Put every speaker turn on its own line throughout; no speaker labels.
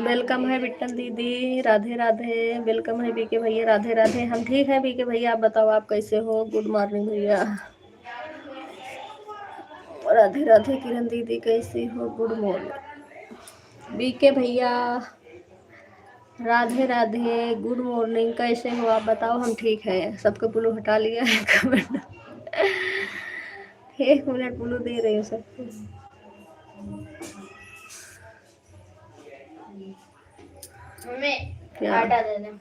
Welcome है बिट्टन दीदी, Radhe Radhe. Welcome है बीके भैया, राधे राधे। हम ठीक है बीके भैया, आप बताओ आप कैसे हो? गुड मॉर्निंग भैया, राधे राधे। किरण दीदी कैसी हो? गुड मॉर्निंग बीके भैया, राधे राधे। गुड मॉर्निंग, कैसे हो आप बताओ? हम ठीक है। सबको ब्लू हटा लिया है कमेंट। 1 मिनट ब्लू दे रही हूँ सबको। क्या आटा दे दें?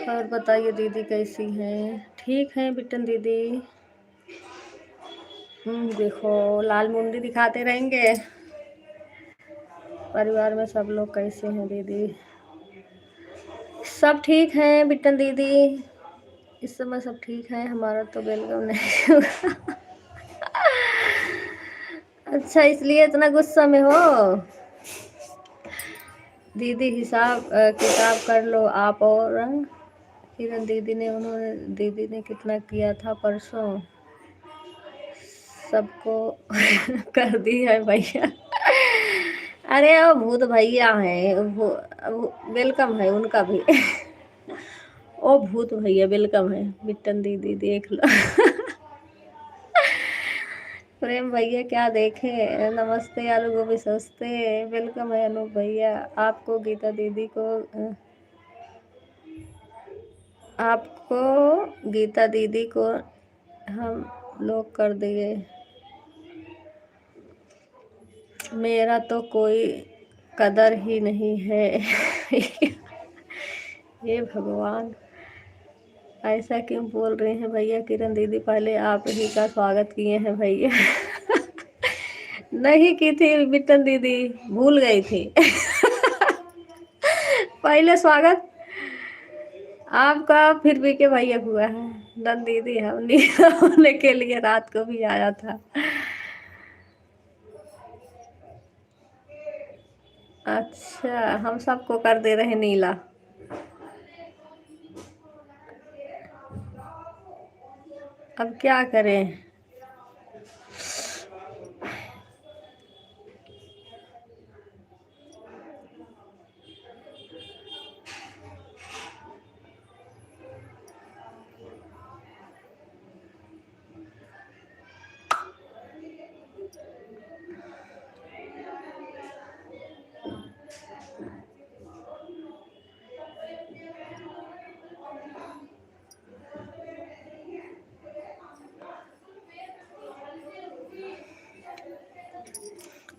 और बताइए दीदी कैसी हैं? ठीक है बिट्टन दीदी। देखो लाल मुंडी दिखाते रहेंगे। परिवार में सब लोग कैसे हैं दीदी? सब ठीक है बिट्टन दीदी, इस समय सब ठीक है। हमारा तो वेलकम नहीं हुआ। अच्छा, इसलिए इतना गुस्सा में हो? दीदी हिसाब किताब कर लो आप। और किरण दीदी ने, उन्होंने दीदी ने कितना किया था परसों, सबको कर दी है भैया। अरे वो भूत भैया है, वो वेलकम है उनका भी। ओ भूत भैया वेलकम है। बिट्टन दीदी देख लो। प्रेम भैया क्या देखे? नमस्ते आलू गोभी सस्ते। वेलकम है अनूप भैया। आपको गीता दीदी को, आपको गीता दीदी को हम लोग कर दिए। मेरा तो कोई कदर ही नहीं है। हे भगवान, ऐसा क्यों बोल रहे हैं भैया? किरण दीदी पहले आप ही का स्वागत किए हैं भैया। नहीं की थी बिट्टन दीदी, भूल गई थी। पहले स्वागत आपका, फिर भी के भैया हुआ है। नंद दीदी हम होने के लिए रात को भी आया था। अच्छा, हम सबको कर दे रहे नीला। अब क्या करें?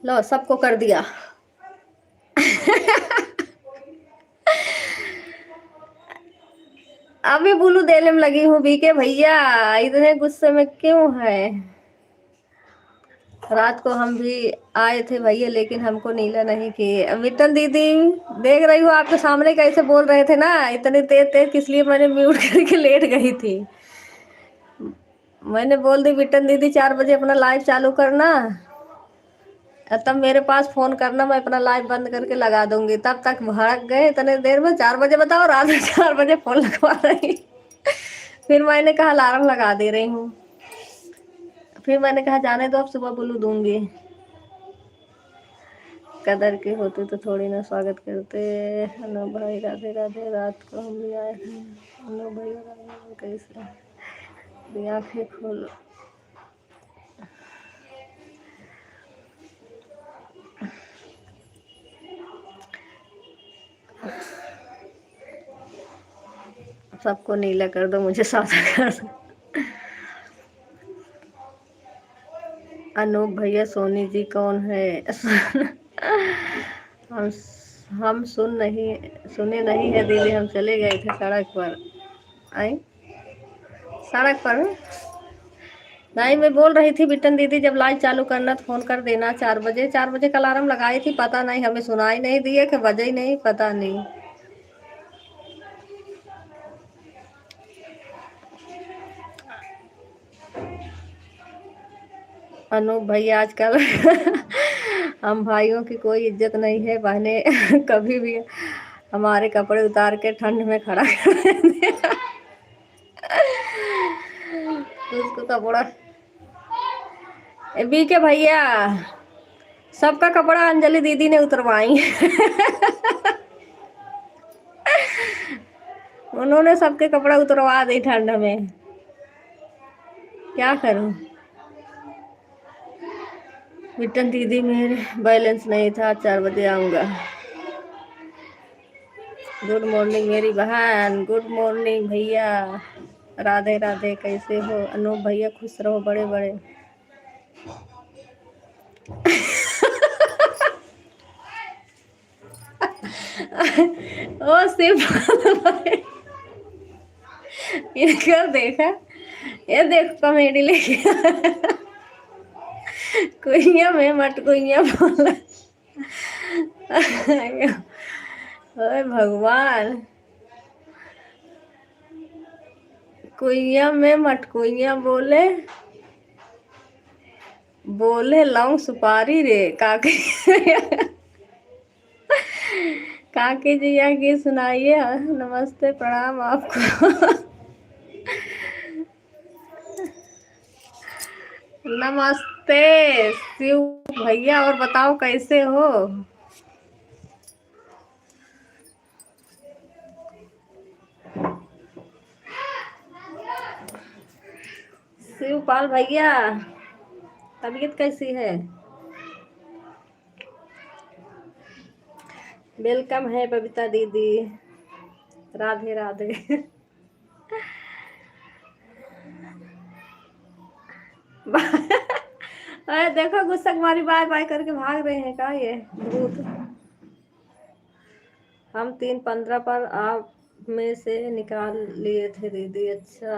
लो सबको कर दिया। अभी बुलू देने में लगी हूँ बीके भैया, इतने गुस्से में क्यों है? रात को हम भी आए थे भैया, लेकिन हमको नीला नहीं किए। मिट्टन दीदी, देख रही हो आपके सामने कैसे बोल रहे थे ना, इतने तेज तेज, किस लिए मैंने म्यूट करके लेट गई थी। मैंने बोल दी मिट्टन दीदी 4 बजे अपना लाइव चालू करना, तब मेरे पास फोन करना, मैं अपना लाइव बंद करके लगा दूंगी। तब तक भड़क गए इतने देर में, 4 बजे बताओ, रात में 4 बजे फोन लगवा रही। फिर मैंने कहा अलार्म लगा दे रही हूँ। फिर मैंने कहा जाने दो, अब सुबह बुलू दूंगी। कदर के होते तो थोड़ी ना स्वागत करते। हेलो भाई, राधे राधे। रात को हम भी आए हैं। हेलो भैया, कैसे भी आंखें खोलो। सबको नीला कर दो, मुझे सादा कर दो। अनूप भैया, सोनी जी कौन है? हम हम सुने नहीं है दीदी, हम चले गए थे सड़क पर। आई सड़क पर नहीं, मैं बोल रही थी बिटन दीदी जब लाइव चालू करना तो फोन कर देना। 4 बजे, 4 बजे का अलार्म लगाई थी, पता नहीं हमें सुनाई नहीं दिए कि बजे ही नहीं, पता नहीं। अनूप भैया, आजकल हम भाइयों की कोई इज्जत नहीं है। बहने कभी भी हमारे कपड़े उतार के ठंड में खड़ा कर देते हैं। उसको कपड़ा बीके भैया, सबका कपड़ा अंजलि दीदी ने उतरवाई। उन्होंने सबके कपड़ा उतरवा दी ठंड में। क्या करूं? बिटन दीदी, मेरे बैलेंस नहीं था, 4 बजे आऊंगा। गुड मॉर्निंग मेरी बहन, गुड मॉर्निंग भैया। राधे राधे, कैसे हो? अनूप भैया, खुश रहो बड़े बड़े। ओ सिर्फ इनका देखा, ये देखो कॉमेडी लेके। कुइया में मट कुइया बोला। ओए भगवान, कुइया में मटकुइया बोले, बोले लौंग सुपारी रे काकी। काकी जी आगे सुनाइए। नमस्ते, प्रणाम आपको। नमस्ते शिव भैया, और बताओ कैसे हो? शिवपाल भैया, तबीयत कैसी है? वेलकम है बबीता दीदी, राधे राधे। अरे देखो, गुस्सा कुमारी बाय बाय करके भाग रहे हैं का ये भूत। हम 3:15 पर आप में से निकाल लिए थे दीदी। अच्छा,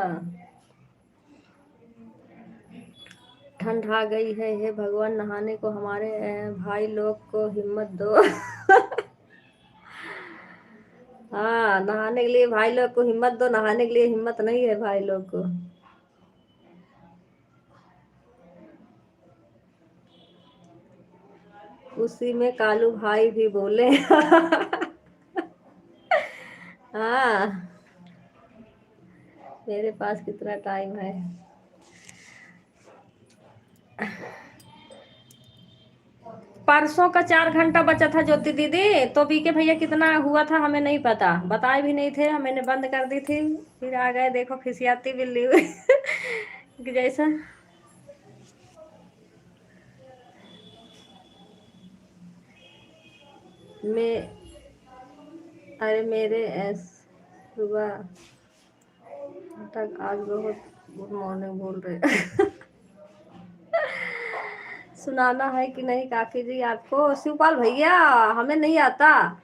ठंड आ गई है, हे भगवान, नहाने को हमारे भाई लोग को हिम्मत दो। हाँ, नहाने के लिए भाई लोग को हिम्मत दो, नहाने के लिए हिम्मत नहीं है भाई लोग को। उसी में कालू भाई भी बोले। हाँ, मेरे पास कितना टाइम है? परसों का 4 घंटा बचा था ज्योति दीदी, तो बीके भैया कितना हुआ था हमें नहीं पता, बताए भी नहीं थे, मैंने बंद कर दी थी। फिर आ गए, देखो खिसियाती बिल्ली हुई। कि जैसा मैं, अरे मेरे सुबह तक आज बहुत गुड मॉर्निंग बोल रहे। सुनाना है कि नहीं काकी जी आपको? शिवपाल भैया हमें नहीं आता।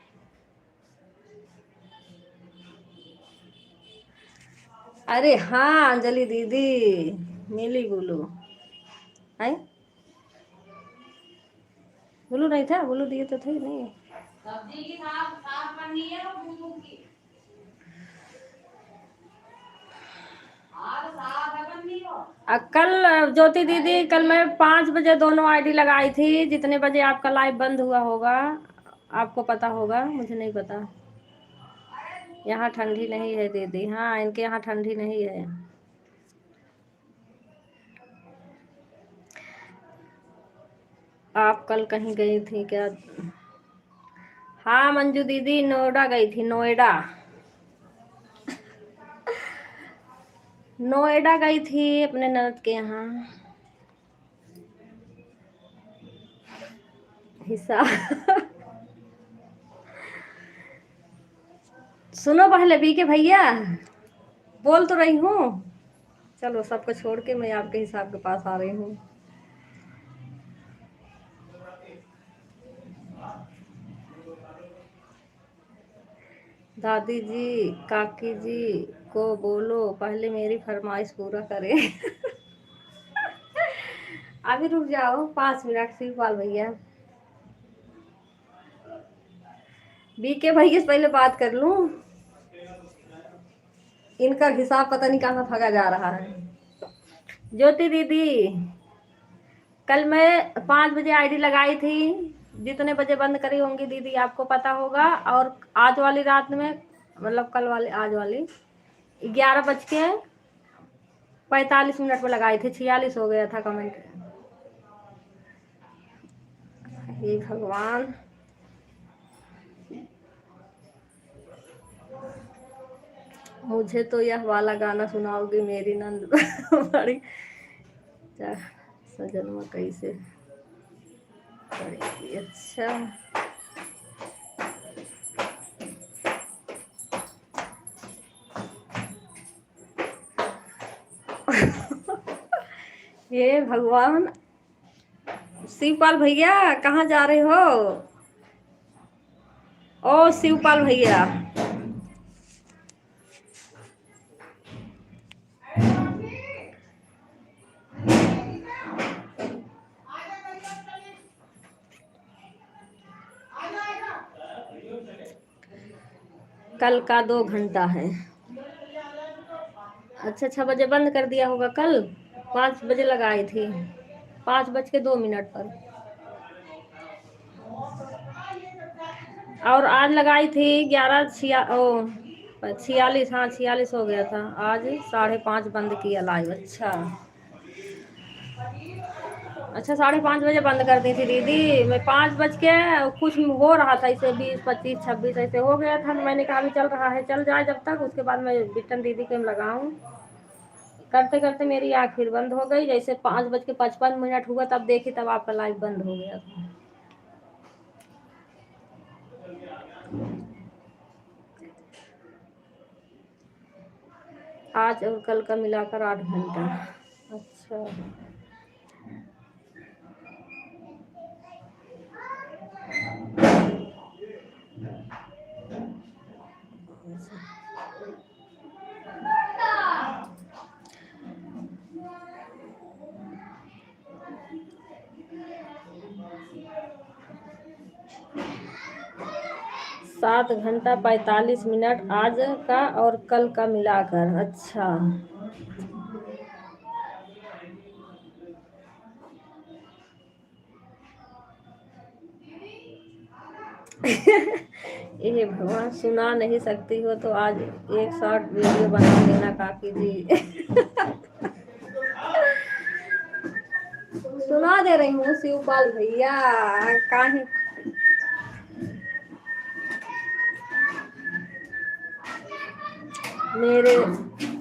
अरे हाँ अंजलि दीदी, मिली बोलो है। बोलू नहीं था, बोलू दिए तो थे नहीं। सब्जी की साफ साफ करनी है वो बूंदों की। कल ज्योति दीदी, कल मैं 5 बजे दोनों आईडी लगाई थी। जितने बजे आपका लाइव बंद हुआ होगा आपको पता होगा, मुझे नहीं पता। यहाँ ठंडी नहीं है दीदी। हाँ इनके यहाँ ठंडी नहीं है। आप कल कहीं गई थी क्या? हाँ मंजू दीदी नोएडा गई थी। नोएडा नोएडा गई थी अपने ननद के यहाँ। हिस्सा सुनो पहले बी के भैया, बोल तो रही हूँ। चलो सबको छोड़ के मैं आपके हिसाब के पास आ रही हूँ। दादी जी काकी जी को बोलो पहले मेरी फरमाइश पूरा करें। अभी रुक जाओ 5 मिनट। शिवपाल भैया, बी के भैया से पहले बात कर लूं। इनका हिसाब पता नहीं कहाँ भागा जा रहा है। ज्योति दीदी कल मैं 5 बजे आईडी लगाई थी। जितने बजे बंद करी होंगी दीदी आपको पता होगा। और आज वाली रात में, मतलब कल वाली, आज वाली 11:45 में लगाई थी। 46 हो गया था कमेंट। हे भगवान, मुझे तो यह वाला गाना सुनाओगी मेरी नंद बड़ी सजन कैसे पड़ेगी। अच्छा हे भगवान। शिवपाल भैया कहाँ जा रहे हो? ओ शिवपाल भैया, कल का 2 घंटा है। अच्छा 6 बजे बंद कर दिया होगा। कल 5 बजे लगाई थी, 5:02 पर। और आज लगाई थी 46। हाँ 46 हो गया था। आज 5:30 बंद किया लाइव। अच्छा 5:30 बजे बंद कर दी थी दीदी। मैं 5 बज के कुछ हो रहा था, इसे 20, 25, 26 ऐसे हो गया था। मैंने कहा अभी चल रहा है, चल जाए जब तक, उसके बाद मैं बिटन दीदी के लगाऊं। करते करते मेरी आँख फिर बंद हो गई। जैसे 5:55 हुआ तब देखी, तब आपका लाइव बंद हो गया था। आज और कल का मिलाकर 8 घंटा। अच्छा 7 घंटा 45 मिनट आज का और कल का मिलाकर। अच्छा ये भगवान, सुना नहीं सकती हो तो आज एक शॉर्ट वीडियो बना देना काकी जी। सुना दे रही हूँ शिवपाल भैया। काहे मेरे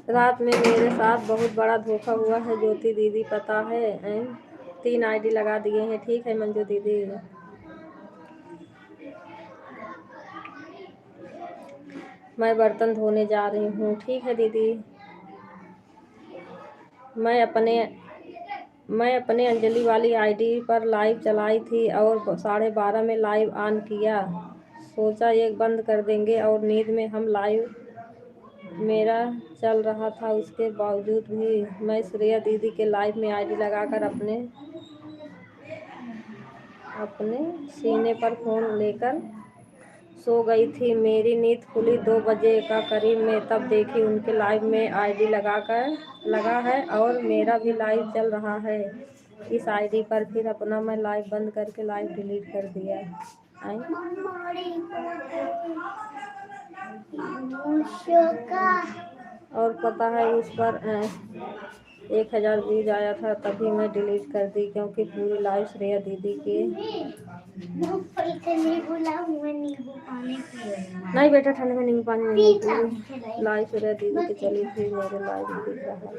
रात में मेरे साथ बहुत बड़ा धोखा हुआ है ज्योति दीदी, पता है? 3 आईडी लगा दिए हैं। ठीक है मंजू दीदी, मैं बर्तन धोने जा रही हूँ। ठीक है दीदी, मैं अपने मैं अपने अंजलि वाली आईडी पर लाइव चलाई थी और 12:30 में लाइव ऑन किया। सोचा ये बंद कर देंगे और नींद में हम लाइव मेरा चल रहा था। उसके बावजूद भी मैं श्रेया दीदी के लाइव में आईडी लगाकर अपने सीने पर फ़ोन लेकर सो गई थी। मेरी नींद खुली 2 बजे का करीब में, तब देखी उनके लाइव में आईडी लगा है और मेरा भी लाइव चल रहा है इस आईडी पर। फिर अपना मैं लाइव बंद करके लाइव डिलीट कर दिया। और पता है उस पर 1000 व्यूज आया था, तभी मैं डिलीट कर दी क्योंकि पूरी लाइव श्रेया दीदी के नहीं बेटा, ठंड में नींबू पानी नहीं। लाइव श्रेया दीदी की चली थी, मेरे लाइव दिख रहा है।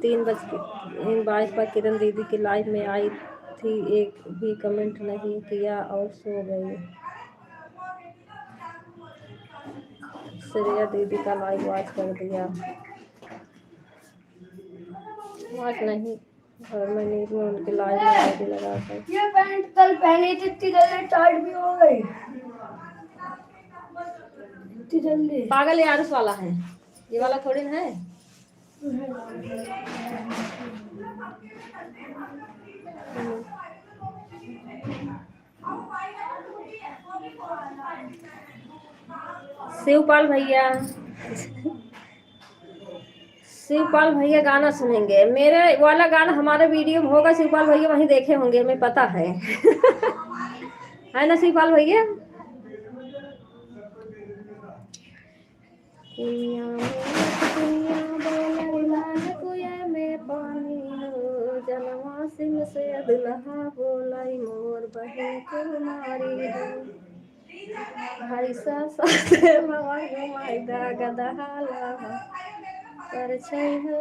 3:22 पर किरण दीदी की लाइव में आई थी, एक भी कमेंट नहीं किया और सो गई। श्रेया दीदी का लाइव वॉच कर दिया। वॉच नहीं, घर में नींद में उनके लाइव में आईडी लगा कर। ये पैंट कल पहनी थी, इतनी जल्दी टाइट भी हो गई, इतनी जल्दी। पागल यार उस वाला है, ये वाला थोड़ी ना है। शिवपाल भैया गाना सुनेंगे। मेरे वाला गाना हमारे वीडियो में होगा, शिवपाल भैया वहीं देखे होंगे, हमें पता है। है ना शिवपाल भैया? जनवासिम से दुल्हा बोलाई मोर बहन कुमारी हो, भाई साथे मायदा गदहाला पर छै हो,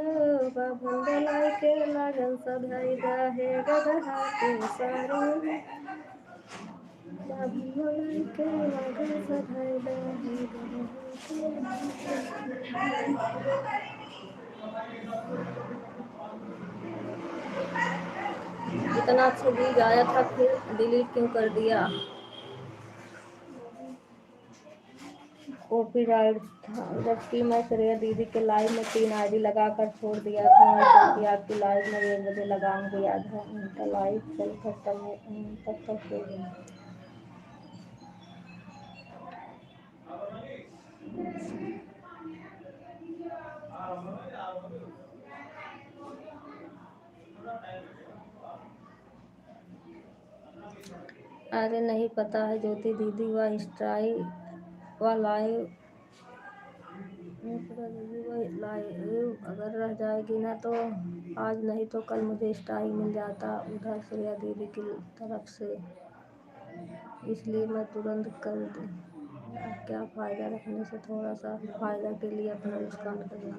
बाबन डलाई के लागन सधाई दाहे गदहा के सारी, बाबन डलाई के लागन सधाई दाहे इतना अच्छा व्यूज आया था, फिर डिलीट क्यों कर दिया? कॉपीराइट था। जबकि मैं श्रेया दीदी के लाइव में 3 आईडी लगाकर छोड़ दिया था, क्योंकि आपकी लाइव में 1 बजे लगाऊंगी। आधा घंटा लाइव चल तब तक सो गई। अरे नहीं पता है ज्योति दीदी व स्टाइल व लाइव अगर रह जाएगी ना तो आज नहीं तो कल मुझे स्टाइल मिल जाता उधर श्रेया दीदी की तरफ से, इसलिए मैं तुरंत कर दी। क्या फ़ायदा रखने से, थोड़ा सा फ़ायदा के लिए अपना नुकसान करना।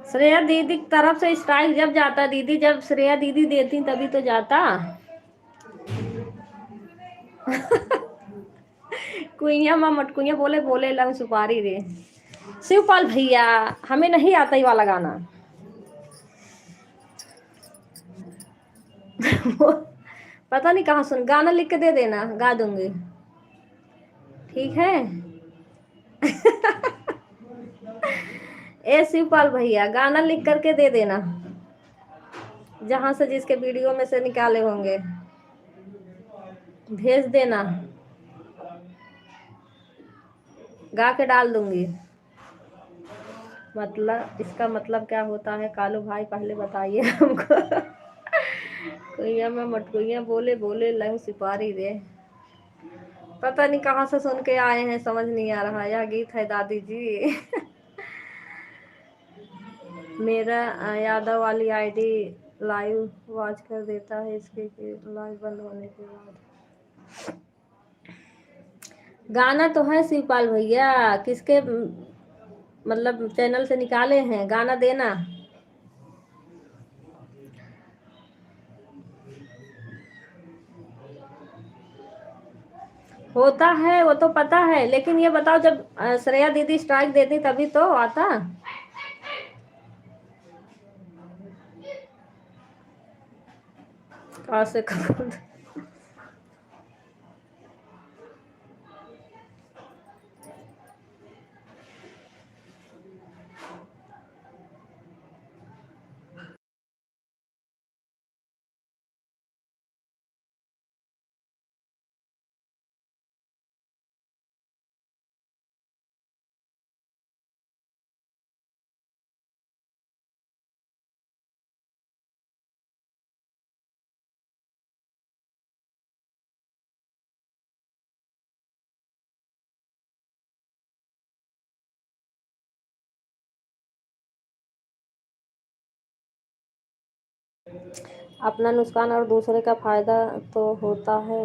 श्रेया दीदी की तरफ से स्ट्राइक जब जाता दीदी, जब श्रेया दीदी देती तभी तो जाता। कुइया माँ मटकुइया बोले लंग सुपारी रे। शिवपाल भैया हमें नहीं आता ये वाला गाना। पता नहीं कहाँ सुन, गाना लिख के दे देना, गा दूंगी, ठीक है। ए शिवपाल भैया गाना लिख करके दे देना, जहां से जिसके वीडियो में से निकाले होंगे भेज देना। गा के डाल दूंगी। मतलब इसका मतलब क्या होता है कालू भाई, पहले बताइए हमको। कुइया में मटकुइया बोले बोले लहू सिपारी रे। पता नहीं कहाँ से सुन के आए हैं, समझ नहीं आ रहा। यह गीत है दादी जी। मेरा यादव वाली आईडी लाइव वॉच कर देता है इसके लाइव बंद होने के बाद। गाना तो है शिवपाल भैया, किसके मतलब चैनल से निकाले हैं, गाना देना। होता है वो तो पता है, लेकिन ये बताओ जब श्रेया दीदी स्ट्राइक देती तभी तो आता। कहाँ से कपूर। अपना नुकसान और दूसरे का फायदा तो होता है।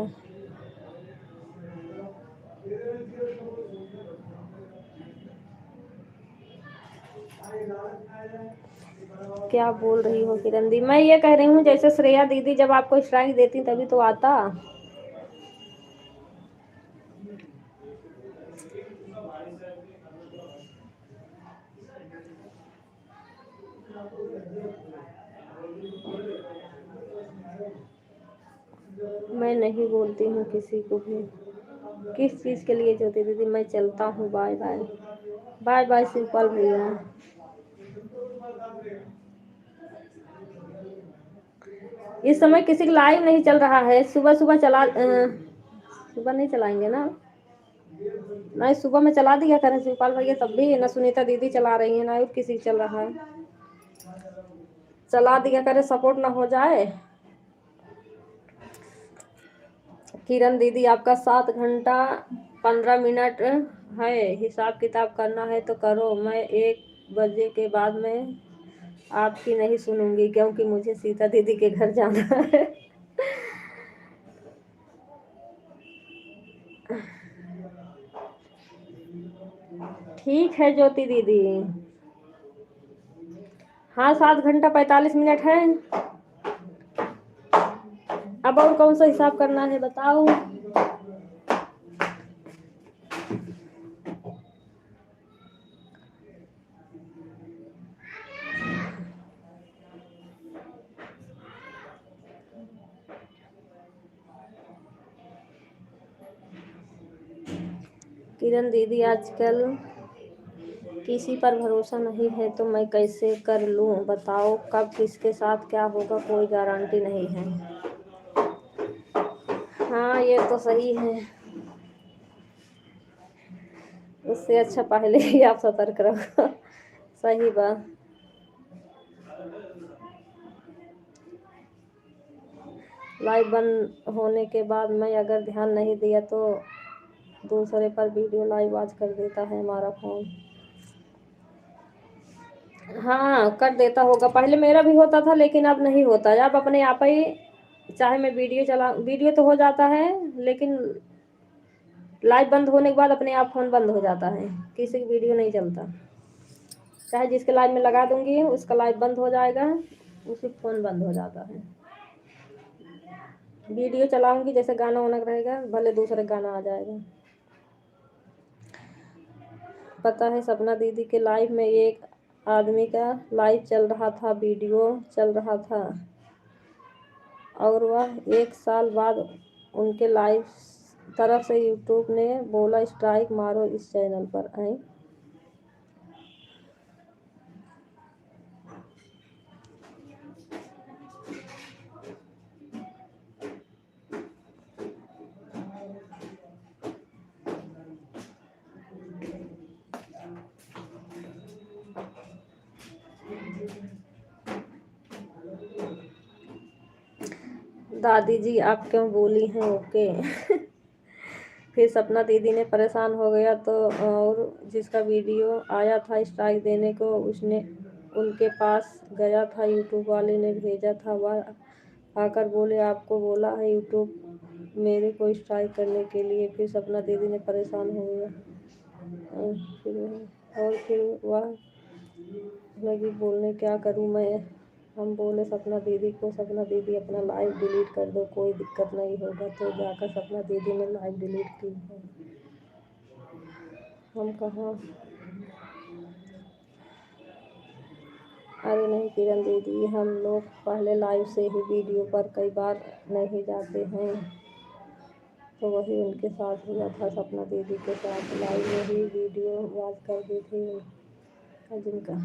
क्या बोल रही हो किरण दी? मैं ये कह रही हूँ जैसे श्रेया दीदी जब आपको स्ट्राइक देती तभी तो आता। मैं नहीं बोलती हूँ किसी को भी। किस चीज़ के लिए ज्योति दीदी? मैं चलता हूँ, bye bye. Bye bye Shivpal भैया। इस समय किसी का लाइव नहीं चल रहा है। सुबह सुबह सुबह नहीं चलाएंगे ना? नहीं, सुबह में चला दिया करें शिवपाल भैया, तब भी ना सुनीता दीदी चला रही है ना और किसी चल रहा है। चला दिया करें, सपोर्ट ना हो जाए। किरण दीदी आपका 7 घंटा 15 मिनट है, हिसाब किताब करना है तो करो। मैं 1 बजे के बाद में आपकी नहीं सुनूंगी क्योंकि मुझे सीता दीदी के घर जाना है। ठीक है ज्योति दीदी। हाँ, 7 घंटा 45 मिनट है। अब और कौन सा हिसाब करना है बताओ। किरण दीदी आजकल किसी पर भरोसा नहीं है तो मैं कैसे कर लूँ बताओ। कब किसके साथ क्या होगा कोई गारंटी नहीं है। हाँ ये तो सही है। उससे अच्छा पहले ही आप सतर्क रहो। सही बात। लाइव बंद होने के बाद मैं अगर ध्यान नहीं दिया तो दूसरे पर वीडियो लाइव वॉच कर देता है हमारा फोन। हाँ कर देता होगा, पहले मेरा भी होता था लेकिन अब नहीं होता। अब अपने आप ही, चाहे मैं वीडियो तो हो जाता है लेकिन लाइव बंद होने के बाद अपने आप फोन बंद हो जाता है, किसी की वीडियो नहीं चलता। चाहे जिसके लाइव में लगा दूंगी उसका लाइव बंद हो जाएगा, उसी फोन बंद हो जाता है। वीडियो चलाऊंगी जैसे गाना वाना रहेगा, भले दूसरे गाना आ जाएगा। पता है सपना दीदी के लाइव में एक आदमी का लाइव चल रहा था, वीडियो चल रहा था और वह 1 साल बाद उनके लाइव तरफ से यूट्यूब ने बोला स्ट्राइक मारो इस चैनल पर। आए दादी जी आप क्यों बोली हैं ओके। फिर सपना दीदी ने परेशान हो गया तो और जिसका वीडियो आया था स्ट्राइक देने को उसने उनके पास गया था, यूट्यूब वाले ने भेजा था, वह आकर बोले आपको बोला है यूट्यूब मेरे को स्ट्राइक करने के लिए। फिर सपना दीदी ने परेशान हो गया और फिर वह लगी बोलने क्या करूं मैं। हम बोले सपना दीदी को, सपना दीदी अपना लाइव डिलीट कर दो, कोई दिक्कत नहीं होगा। तो जाकर सपना दीदी ने लाइव डिलीट की है। हम कहाँ, अरे नहीं किरण दीदी, हम लोग पहले लाइव से ही वीडियो पर कई बार नहीं जाते हैं, तो वही उनके साथ हुआ था। सपना दीदी के साथ लाइव में ही वीडियो वॉच कर दी थी जिनका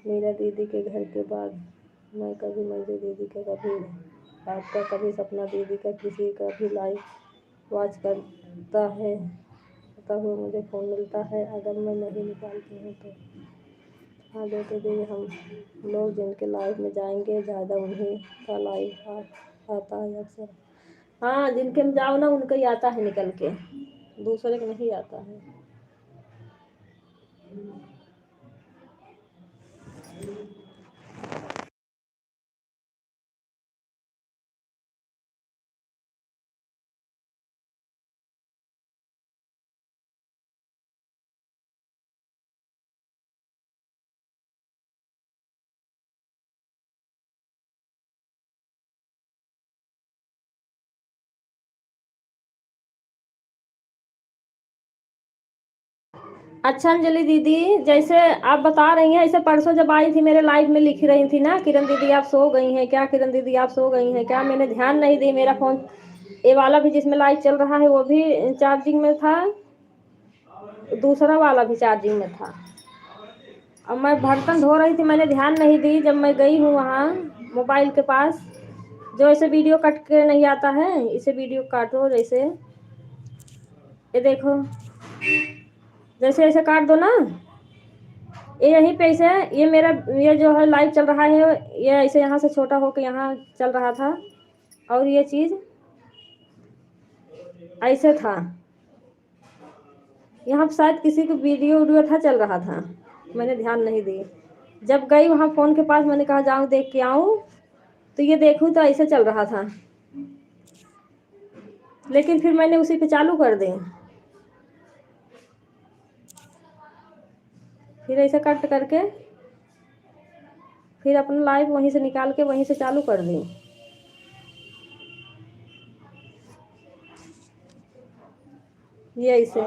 मीरा दीदी के घर के बाद मैं कभी मंजू दीदी के कभी आपका कभी सपना दीदी का किसी का भी लाइव वॉच करता है तो हुआ मुझे फ़ोन मिलता है, अगर मैं नहीं निकालती हूँ तो। हाँ बेटे दीदी, हम लोग जिनके लाइव में जाएंगे ज़्यादा उन्हीं का लाइव आता है अक्सर। हाँ जिनके में जाओ ना उनका ही आता है निकल के, दूसरे का नहीं आता है। अच्छा अंजलि दीदी, जैसे आप बता रही हैं, ऐसे परसों जब आई थी मेरे लाइव में लिख रही थी ना किरण दीदी आप सो गई हैं क्या, किरण दीदी आप सो गई हैं क्या, मैंने ध्यान नहीं दी। मेरा फ़ोन ये वाला भी जिसमें लाइव चल रहा है वो भी चार्जिंग में था, दूसरा वाला भी चार्जिंग में था। अब मैं बर्तन धो रही थी, मैंने ध्यान नहीं दी। जब मैं गई हूँ वहाँ मोबाइल के पास, जो ऐसे वीडियो कट के नहीं आता है, इसे वीडियो काटो जैसे ये देखो, जैसे ऐसे काट दो ना, ये यहीं पे ऐसे, ये मेरा ये जो है लाइव चल रहा है, ये ऐसे यहाँ से छोटा होकर यहाँ चल रहा था और ये चीज़ ऐसे था, यहाँ शायद किसी का वीडियो वीडियो था चल रहा था, मैंने ध्यान नहीं दी। जब गई वहाँ फ़ोन के पास, मैंने कहा जाऊँ देख के आऊँ, तो ये देखूँ तो ऐसे चल रहा था, लेकिन फिर मैंने उसी पे चालू कर दी, फिर ऐसे कट करके फिर अपना लाइव वहीं से निकाल के वहीं से चालू कर दी। ये ऐसे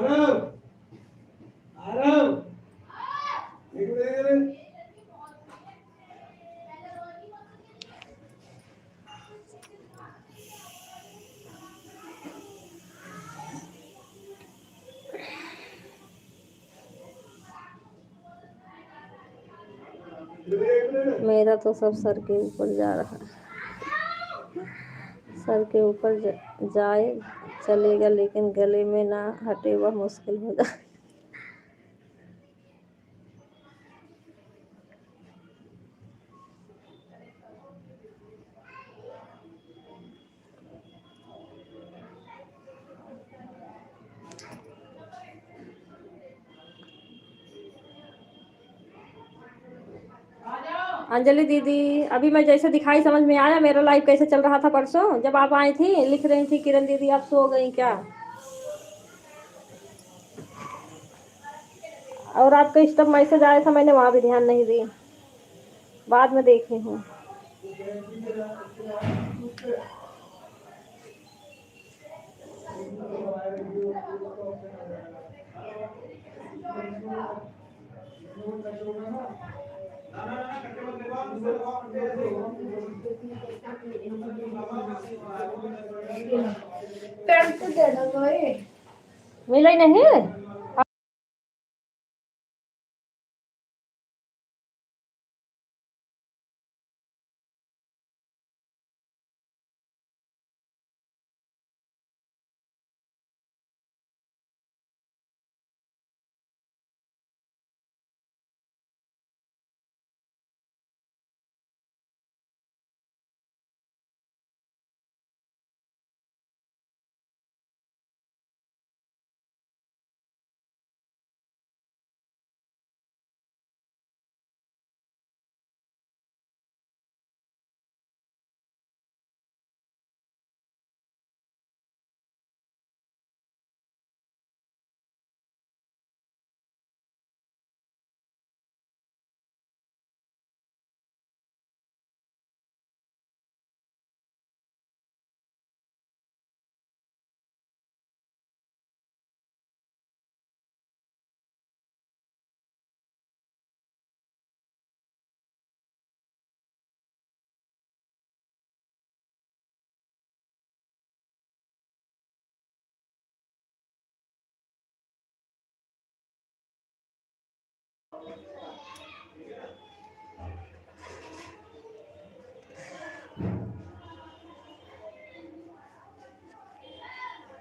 मेरा तो सब सर के ऊपर जा रहा है, सर के ऊपर जाए चलेगा, लेकिन गले में ना हटे वह मुश्किल हो जाए। अंजलि दीदी, अभी मैं जैसे दिखाई समझ में आया मेरा लाइव कैसे चल रहा था परसों जब आप आई थी, लिख रही थी किरण दीदी आप सो गई क्या, और आपका स्टॉप मैसेज आया था, मैंने वहाँ भी ध्यान नहीं दी, बाद में देखी हूँ। मिला ही नहीं।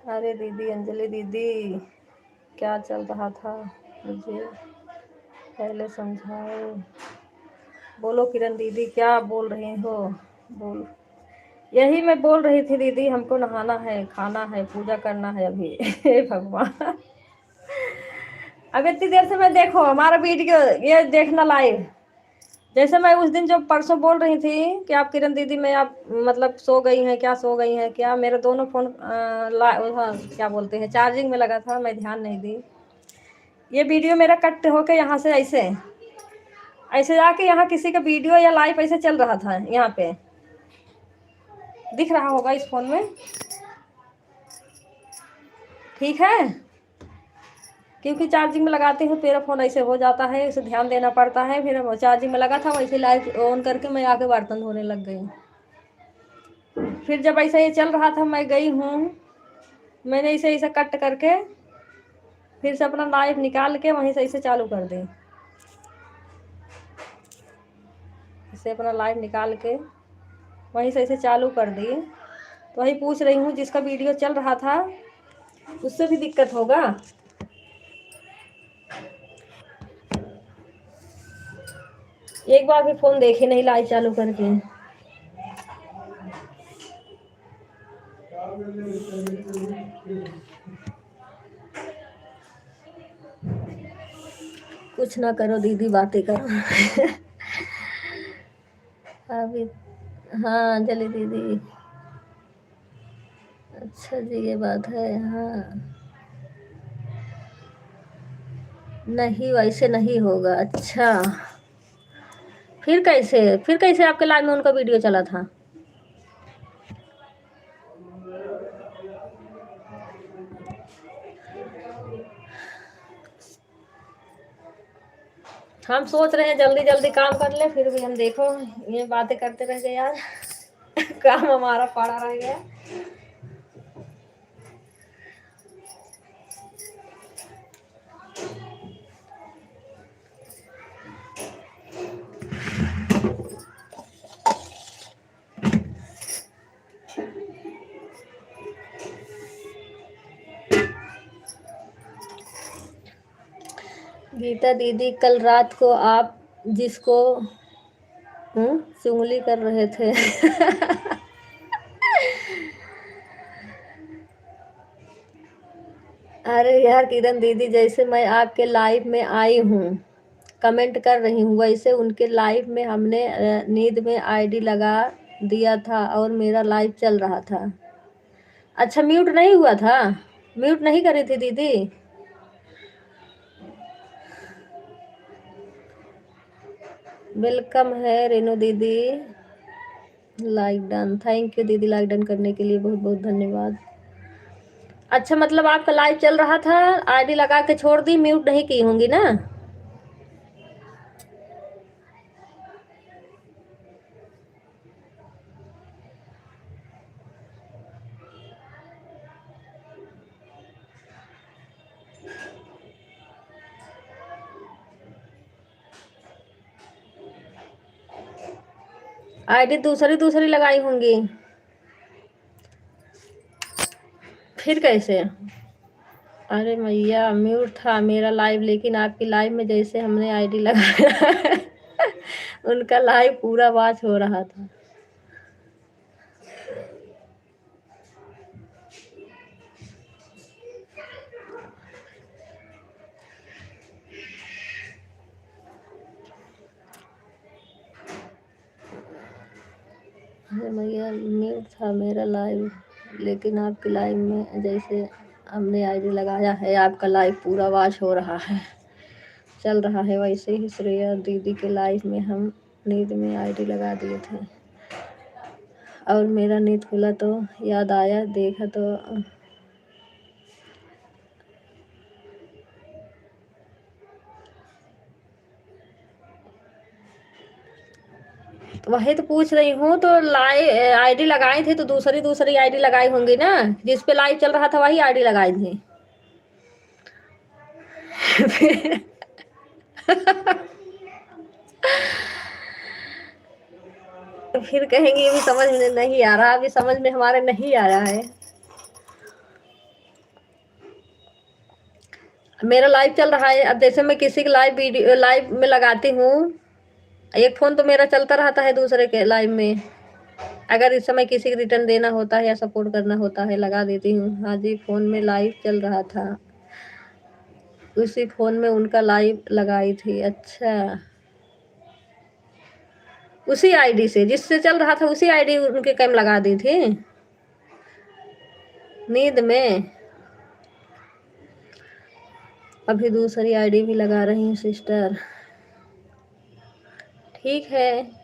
अरे दीदी, अंजलि दीदी, क्या चल रहा था मुझे पहले समझाओ। बोलो किरण दीदी, क्या बोल रहे हो? बोल। यही मैं बोल रही थी दीदी, हमको नहाना है, खाना है, पूजा करना है अभी। हे भगवान, अब इतनी देर से मैं देखो हमारा वीडियो ये देखना लाइव। जैसे मैं उस दिन जो परसों बोल रही थी कि आप किरण दीदी में आप मतलब सो गई हैं क्या, सो गई हैं क्या, मेरे दोनों फोन क्या बोलते हैं चार्जिंग में लगा था, मैं ध्यान नहीं दी। ये वीडियो मेरा कट होके यहाँ से ऐसे ऐसे जाके यहाँ किसी का वीडियो या लाइव ऐसे चल रहा था, यहाँ पे दिख रहा होगा इस फोन में, ठीक है। क्योंकि चार्जिंग में लगाते हैं मेरा फ़ोन ऐसे हो जाता है, इसे ध्यान देना पड़ता है। फिर चार्जिंग में लगा था, वैसे लाइट ऑन करके मैं आके बर्तन धोने लग गई। फिर जब ऐसा ये चल रहा था, मैं गई हूँ, मैंने इसे इसे कट करके फिर से अपना लाइव निकाल के वहीं से इसे चालू कर दी। इसे अपना लाइव निकाल के वहीं से इसे चालू कर दी। तो वही पूछ रही हूँ, जिसका वीडियो चल रहा था उससे भी दिक्कत होगा। एक बार भी फोन देखे नहीं लाइव चालू करके। कुछ ना करो दीदी, बातें करो। अभी हाँ अंजलि दीदी, अच्छा जी ये बात है। हाँ नहीं, वैसे नहीं होगा। अच्छा, फिर कैसे आपके लाइव में उनका वीडियो चला था? हम सोच रहे हैं जल्दी जल्दी काम कर ले, फिर भी हम देखो ये बातें करते रह गए यार। काम हमारा पड़ा रह गया। गीता दीदी, कल रात को आप जिसको चुगली कर रहे थे। अरे यार किरण दीदी, जैसे मैं आपके लाइव में आई हूँ, कमेंट कर रही हूँ, वैसे उनके लाइव में हमने नींद में आईडी लगा दिया था और मेरा लाइव चल रहा था। अच्छा, म्यूट नहीं हुआ था? म्यूट नहीं करी थी दीदी? वेलकम है रेनू दीदी, लाइक डन। थैंक यू दीदी, लाइक डन करने के लिए बहुत बहुत धन्यवाद। अच्छा, मतलब आपका लाइव चल रहा था, आईडी लगा के छोड़ दी, म्यूट नहीं की होंगी ना? आईडी दूसरी दूसरी लगाई होंगी। फिर कैसे? अरे मैया, म्यूट था मेरा लाइव, लेकिन आपकी लाइव में जैसे हमने आईडी लगाया उनका लाइव पूरा वॉच हो रहा था। अरे मैया, म्यूट था मेरा लाइव, लेकिन आपकी लाइव में जैसे हमने आईडी लगाया है, आपका लाइव पूरा वॉच हो रहा है, चल रहा है। वैसे ही श्रेया दीदी के लाइव में हम नींद में आईडी लगा दिए थे और मेरा नींद खुला तो याद आया, देखा तो वही तो पूछ रही हूँ। तो लाइव आईडी लगाई थी तो दूसरी दूसरी आईडी लगाई होंगी ना, जिस पे लाइव चल रहा था वही आईडी लगाई थी। तो फिर कहेंगे अभी समझ में नहीं आ रहा, अभी समझ में हमारे नहीं आ रहा है। मेरा लाइव चल रहा है। अब जैसे मैं किसी के लाइव वीडियो लाइव में लगाती हूँ, एक फोन तो मेरा चलता रहता है दूसरे के लाइव में। अगर इस समय किसी को रिटर्न देना होता है या सपोर्ट करना होता है लगा देती हूँ। हाँ जी, फोन में लाइव चल रहा था, उसी फोन में उनका लाइव लगाई थी। अच्छा, उसी आईडी से जिससे चल रहा था, उसी आईडी उनके कैम लगा दी थी नींद में। अभी दूसरी आईडी भी लगा रही हूँ सिस्टर। ठीक है।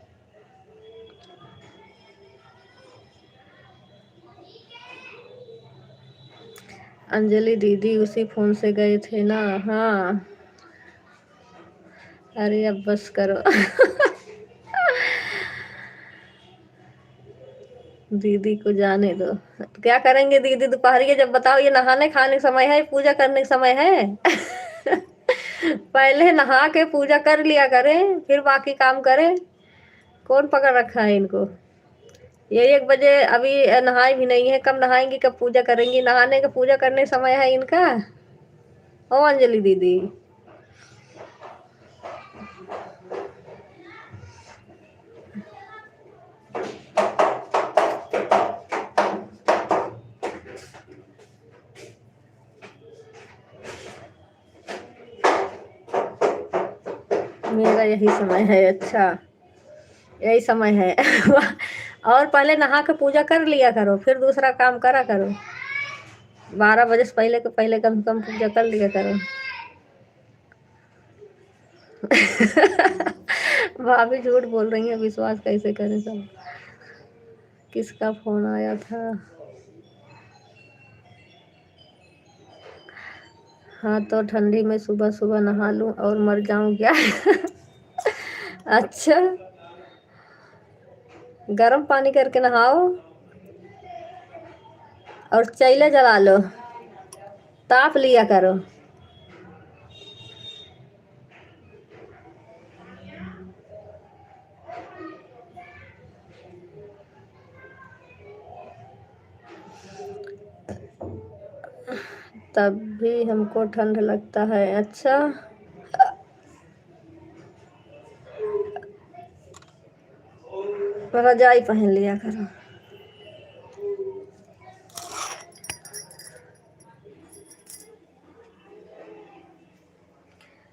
अंजलि दीदी उसी फोन से गए थे ना? हाँ। अरे अब बस करो। दीदी को जाने दो। क्या करेंगे दीदी दोपहर के? जब बताओ, ये नहाने खाने का समय है, पूजा करने का समय है। पहले नहा के पूजा कर लिया करें, फिर बाकी काम करें। कौन पकड़ रखा है इनको? ये 1 बजे अभी नहाई भी नहीं है। कब नहाएंगी, कब पूजा करेंगी? नहाने का पूजा करने समय है इनका। ओ अंजलि दीदी, मेरा यही समय है। अच्छा, यही समय है। और पहले नहा के पूजा कर लिया करो, फिर दूसरा काम करा करो। 12 बजे से पहले के पहले कम से कम पूजा कर लिया करो। भाभी झूठ बोल रही है, विश्वास कैसे करें सब? किसका फोन आया था? हाँ, तो ठंडी में सुबह सुबह नहा लूं और मर जाऊं क्या? अच्छा, गर्म पानी करके नहाओ और चैले जला लो, ताप लिया करो। तब भी हमको ठंड लगता है। अच्छा, रजाई पहन लिया करो।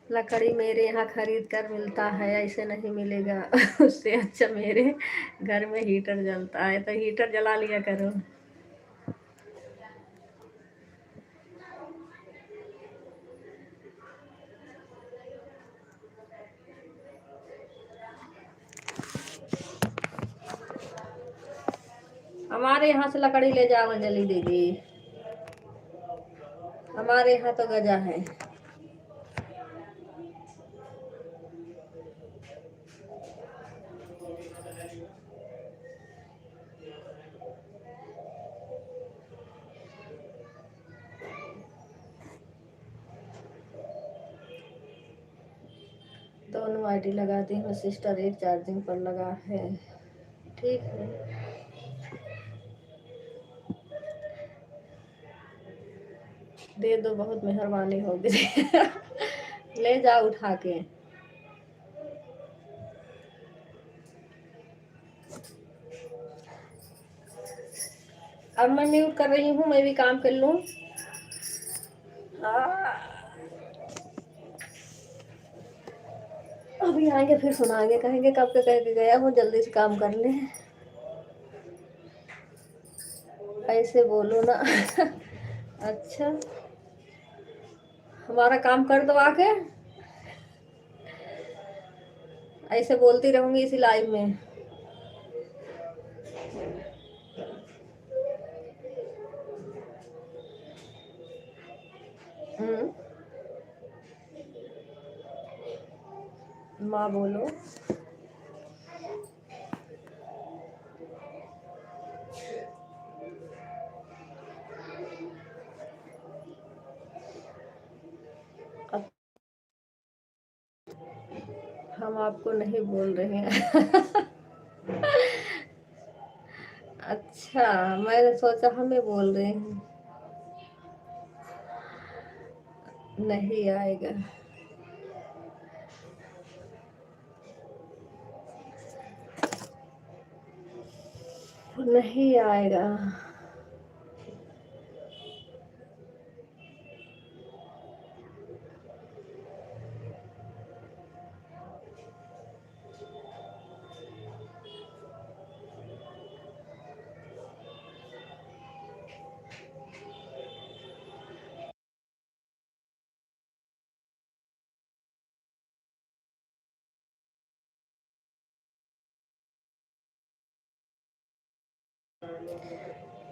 लकड़ी मेरे यहाँ खरीद कर मिलता है, ऐसे नहीं मिलेगा। उससे अच्छा मेरे घर में हीटर जलता है, तो हीटर जला लिया करो। हमारे यहाँ से लकड़ी ले जाओ अंजलि दीदी, हमारे यहाँ तो गजा है। दोनों आईडी लगा दी हूँ सिस्टर, एक चार्जिंग पर लगा है। ठीक है, दे दो, बहुत मेहरबानी होगी। ले जाओ उठा के। अब मैं म्यूट कर रही हूँ, मैं भी काम कर लूँ। अभी आएंगे फिर सुनाएंगे, कहेंगे कब के कह के गया हूँ, जल्दी से काम कर ले। ऐसे बोलो ना। अच्छा, हमारा काम कर दो आके। ऐसे बोलती रहूंगी इसी लाइव में। माँ बोलो। हम आपको नहीं बोल रहे हैं। अच्छा, मैंने सोचा हमें बोल रहे हैं। नहीं आएगा। नहीं आएगा।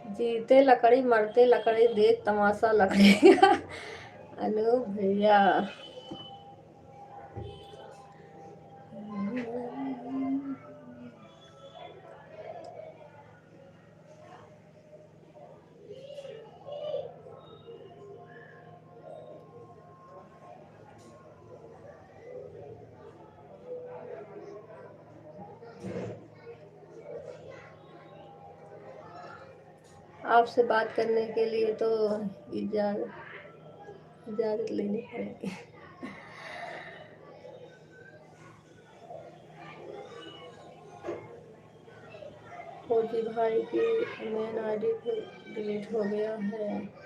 जीते लकड़ी मरते लकड़ी, देख तमाशा लकड़ी का। अनु भैया। आपसे बात करने के लिए तो इजाज़त लेनी पड़ेगी। फौजी भाई की मेन आईडी डिलीट हो गया है।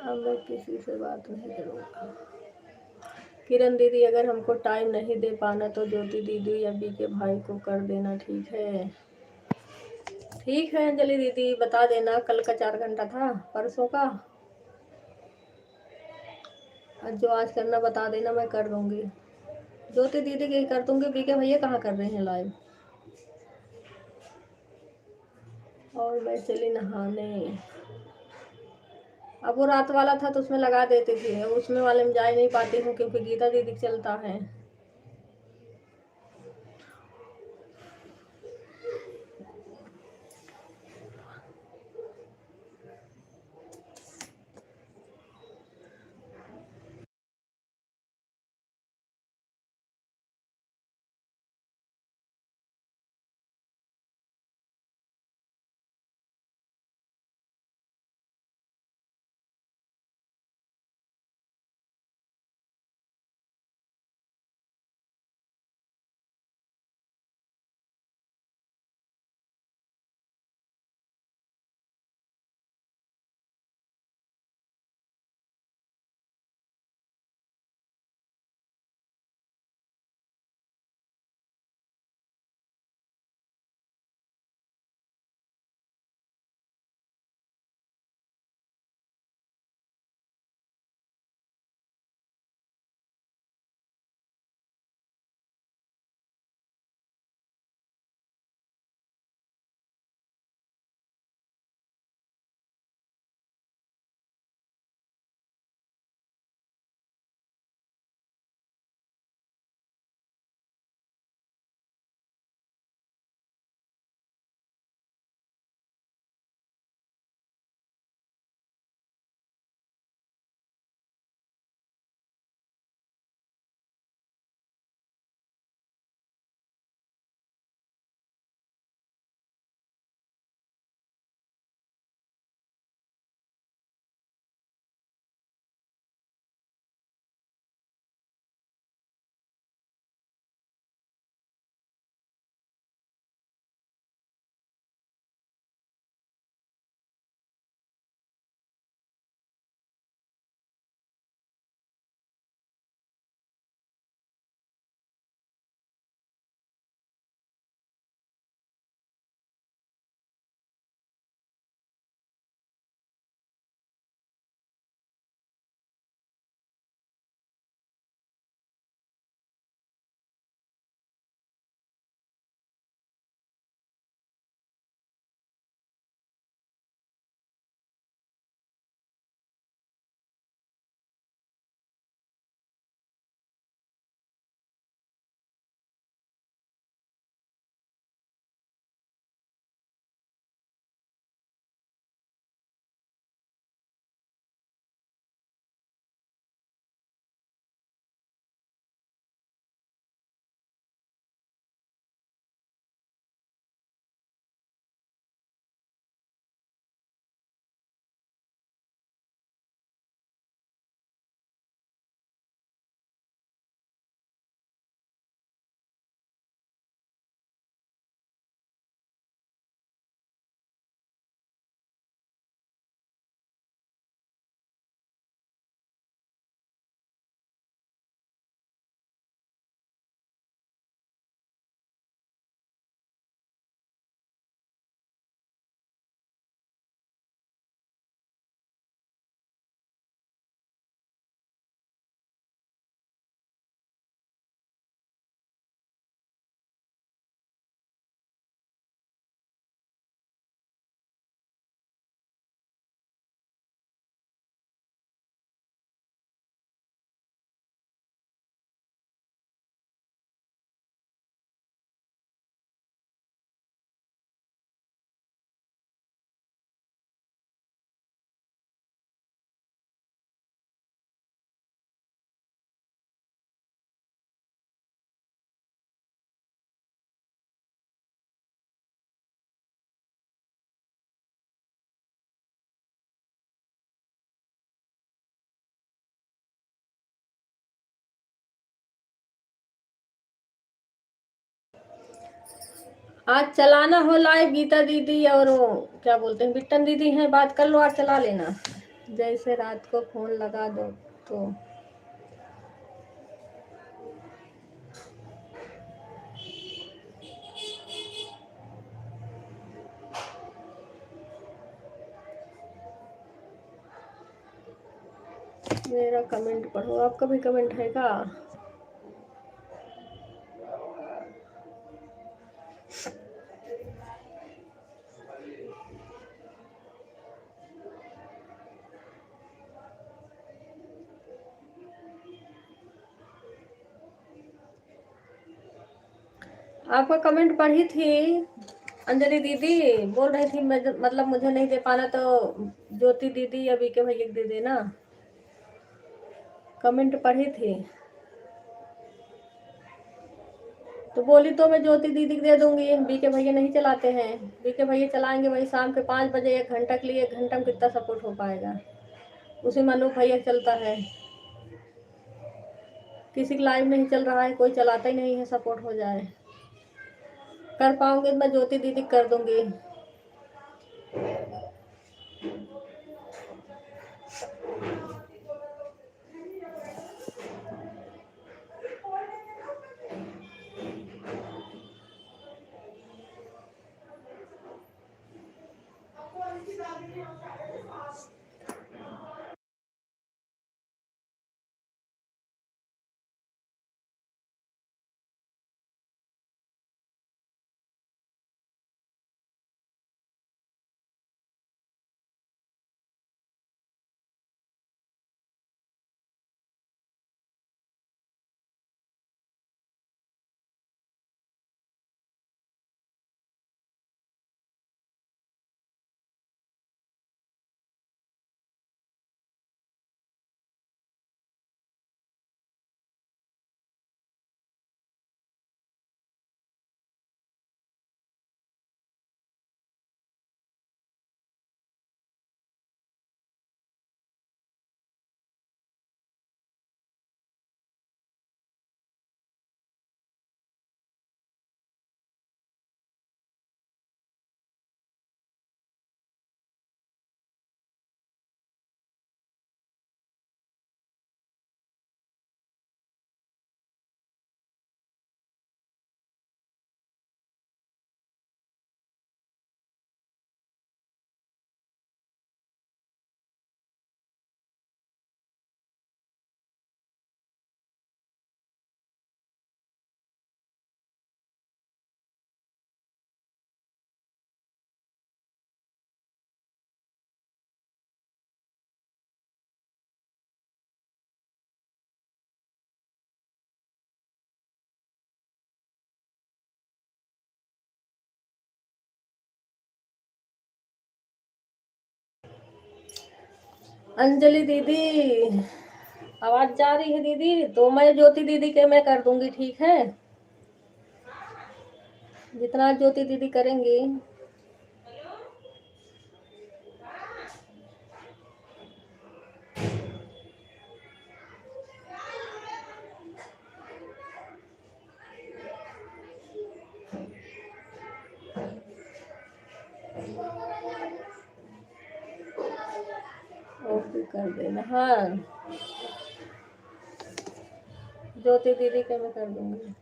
अब मैं किसी से बात नहीं करूँगा। किरण दीदी, अगर हमको टाइम नहीं दे पाना तो ज्योति दीदी या बीके भाई को कर देना, ठीक है? ठीक है अंजलि दीदी, बता देना। कल का 4 घंटा था, परसों का। और जो आज करना बता देना, मैं कर दूंगी। ज्योति दीदी की कर दूंगी। बीके भैया कहाँ कर रहे हैं लाइव? और मैं चली नहाने। अब वो रात वाला था तो उसमें लगा देती थी, उसमें वाले में जा ही नहीं पाती हूँ क्योंकि गीता दीदी चलता है। आज चलाना हो लाइव, गीता दीदी और वो क्या बोलते हैं बिट्टन दीदी हैं, बात कर लो और चला लेना। जैसे रात को फोन लगा दो तो मेरा कमेंट पढ़ो, आपका भी कमेंट है क्या? आपका कमेंट पढ़ी थी अंजलि दीदी, बोल रही थी मतलब मुझे नहीं दे पाना तो ज्योति दीदी या बीके भैया दे देना। कमेंट पढ़ी थी तो बोली तो मैं ज्योति दीदी को दे दूंगी। बीके भैया नहीं चलाते हैं, बीके भैया चलाएंगे वही शाम के 5 बजे 1 घंटा के लिए। 1 घंटा में कितना सपोर्ट हो पाएगा? उसी मनु भैया चलता है, किसी का लाइव नहीं चल रहा है, कोई चलाता ही नहीं है, सपोर्ट हो जाए। कर पाऊंगी तो मैं ज्योति दीदी कर दूंगी। अंजलि दीदी आवाज जा रही है दीदी? तो मैं ज्योति दीदी के मैं कर दूंगी, ठीक है? जितना ज्योति दीदी करेंगी। ओके कर देना। हाँ, ज्योति दीदी के मैं कर दूंगी।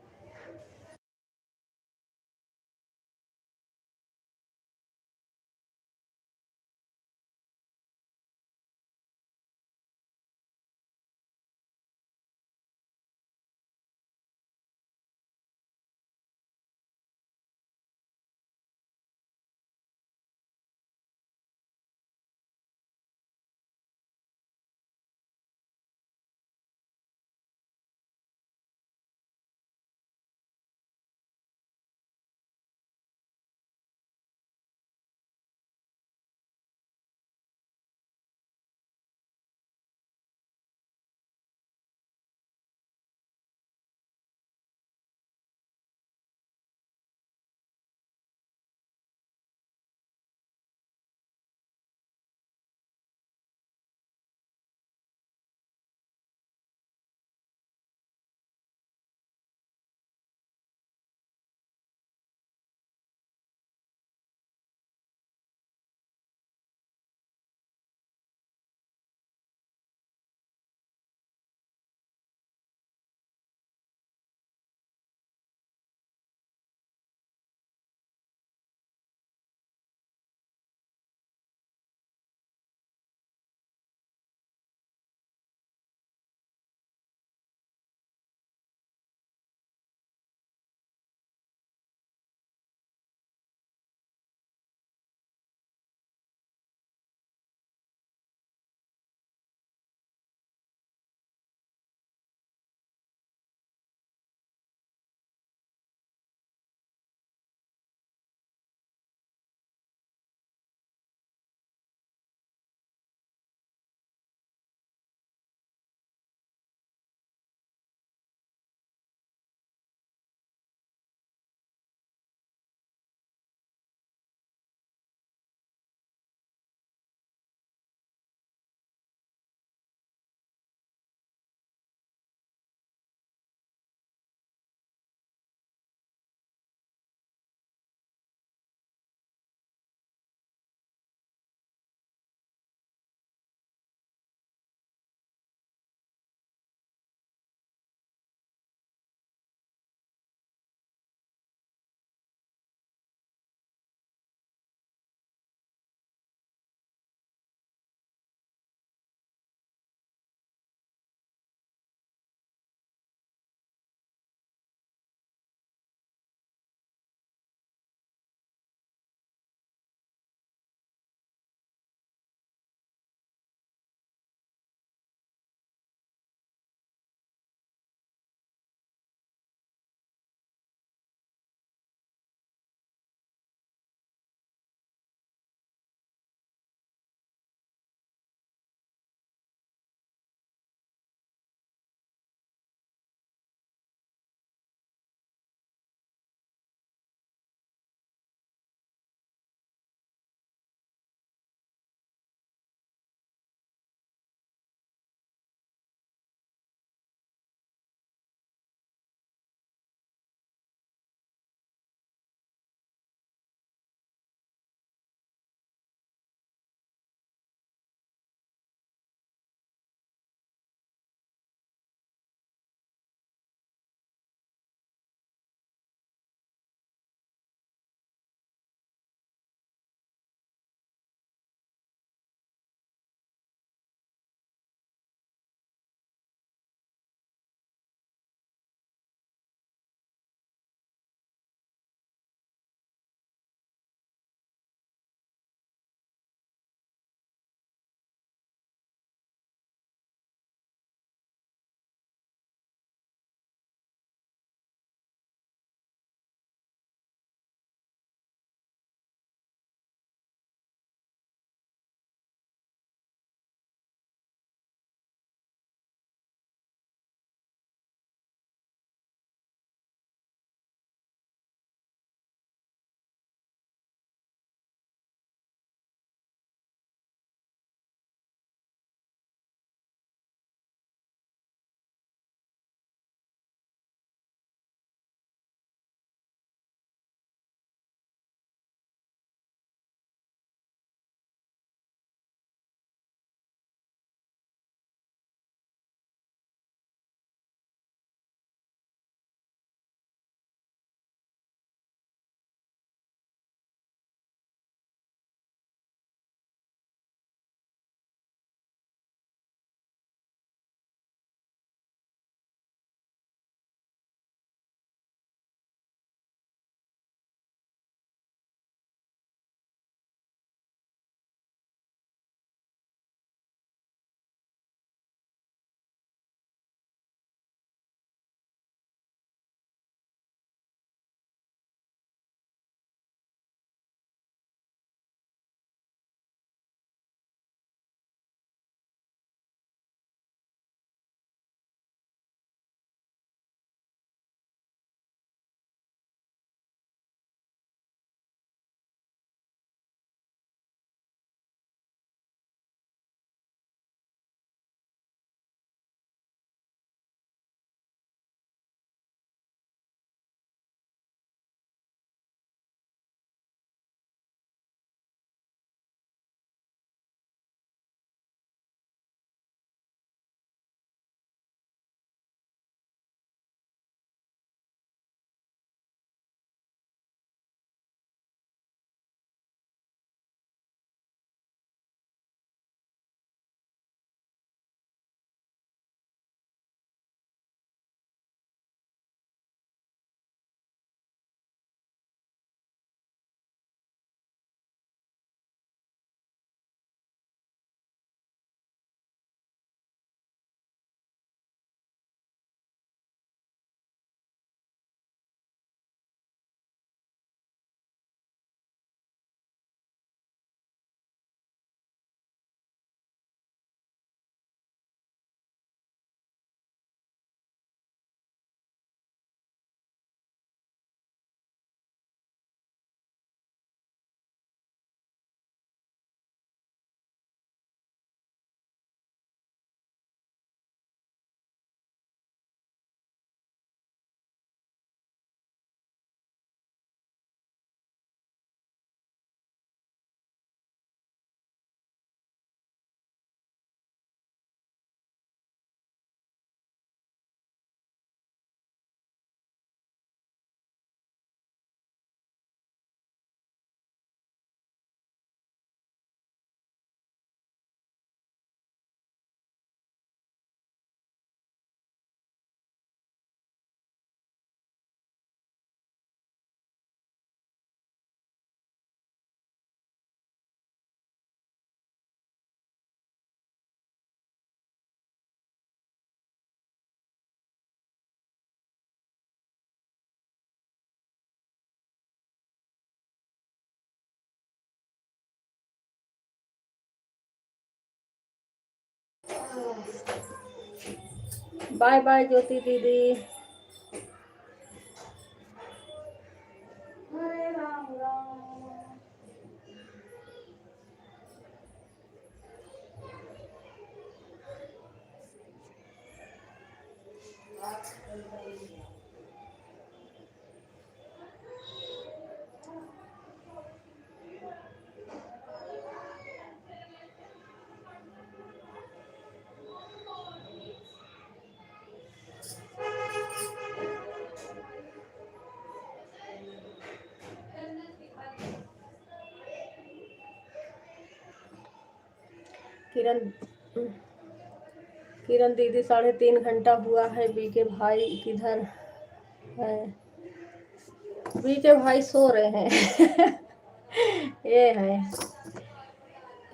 बाय बाय ज्योति दीदी। हरे राम राम। किरण किरण दीदी 3.5 घंटा हुआ है, बीके भाई किधर है? बीके भाई सो रहे हैं। ये है,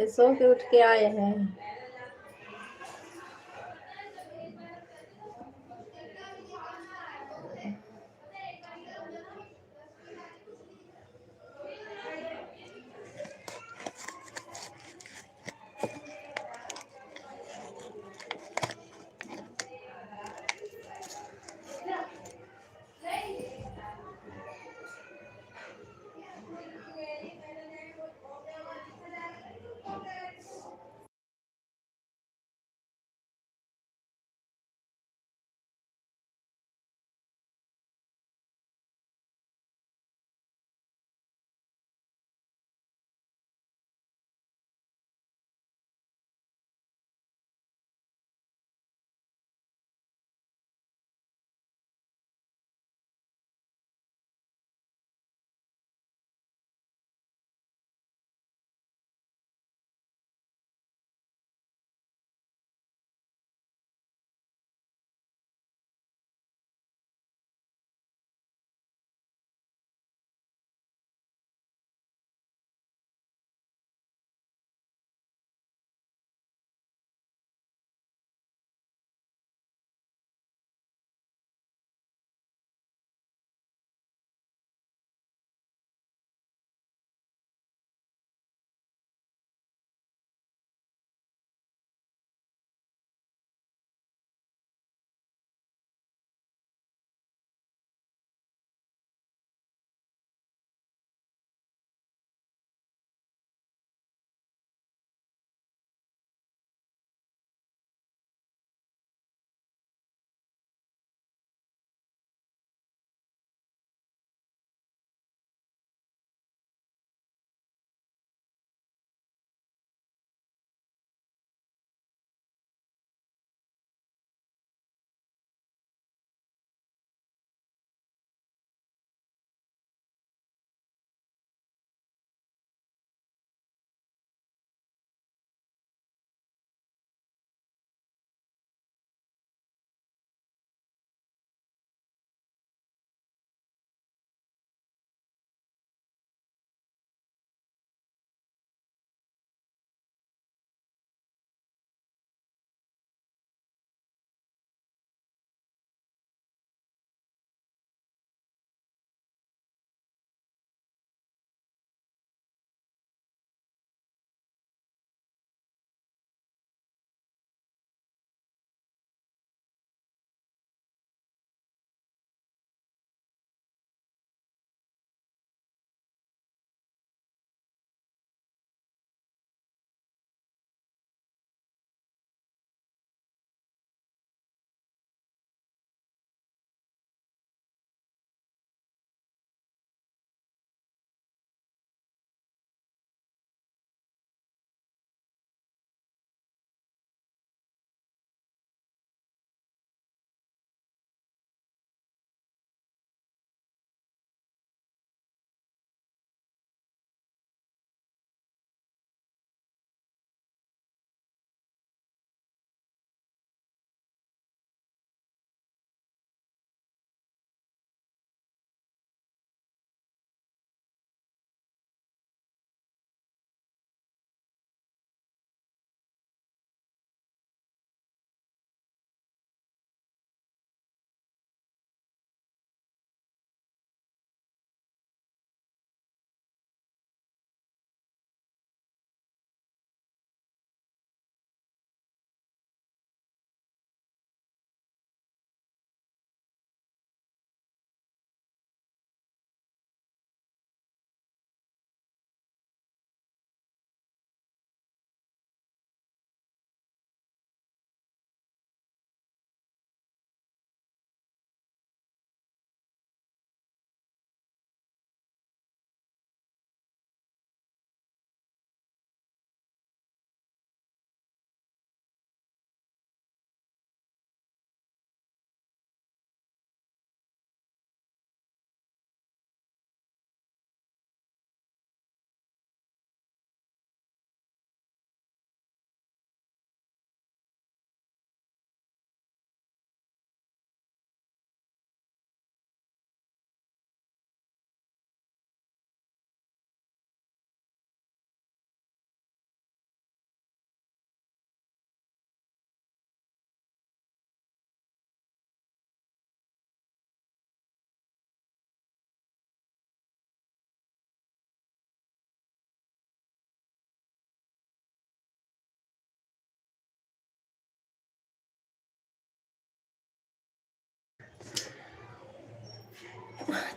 ये सो के उठ के आए हैं।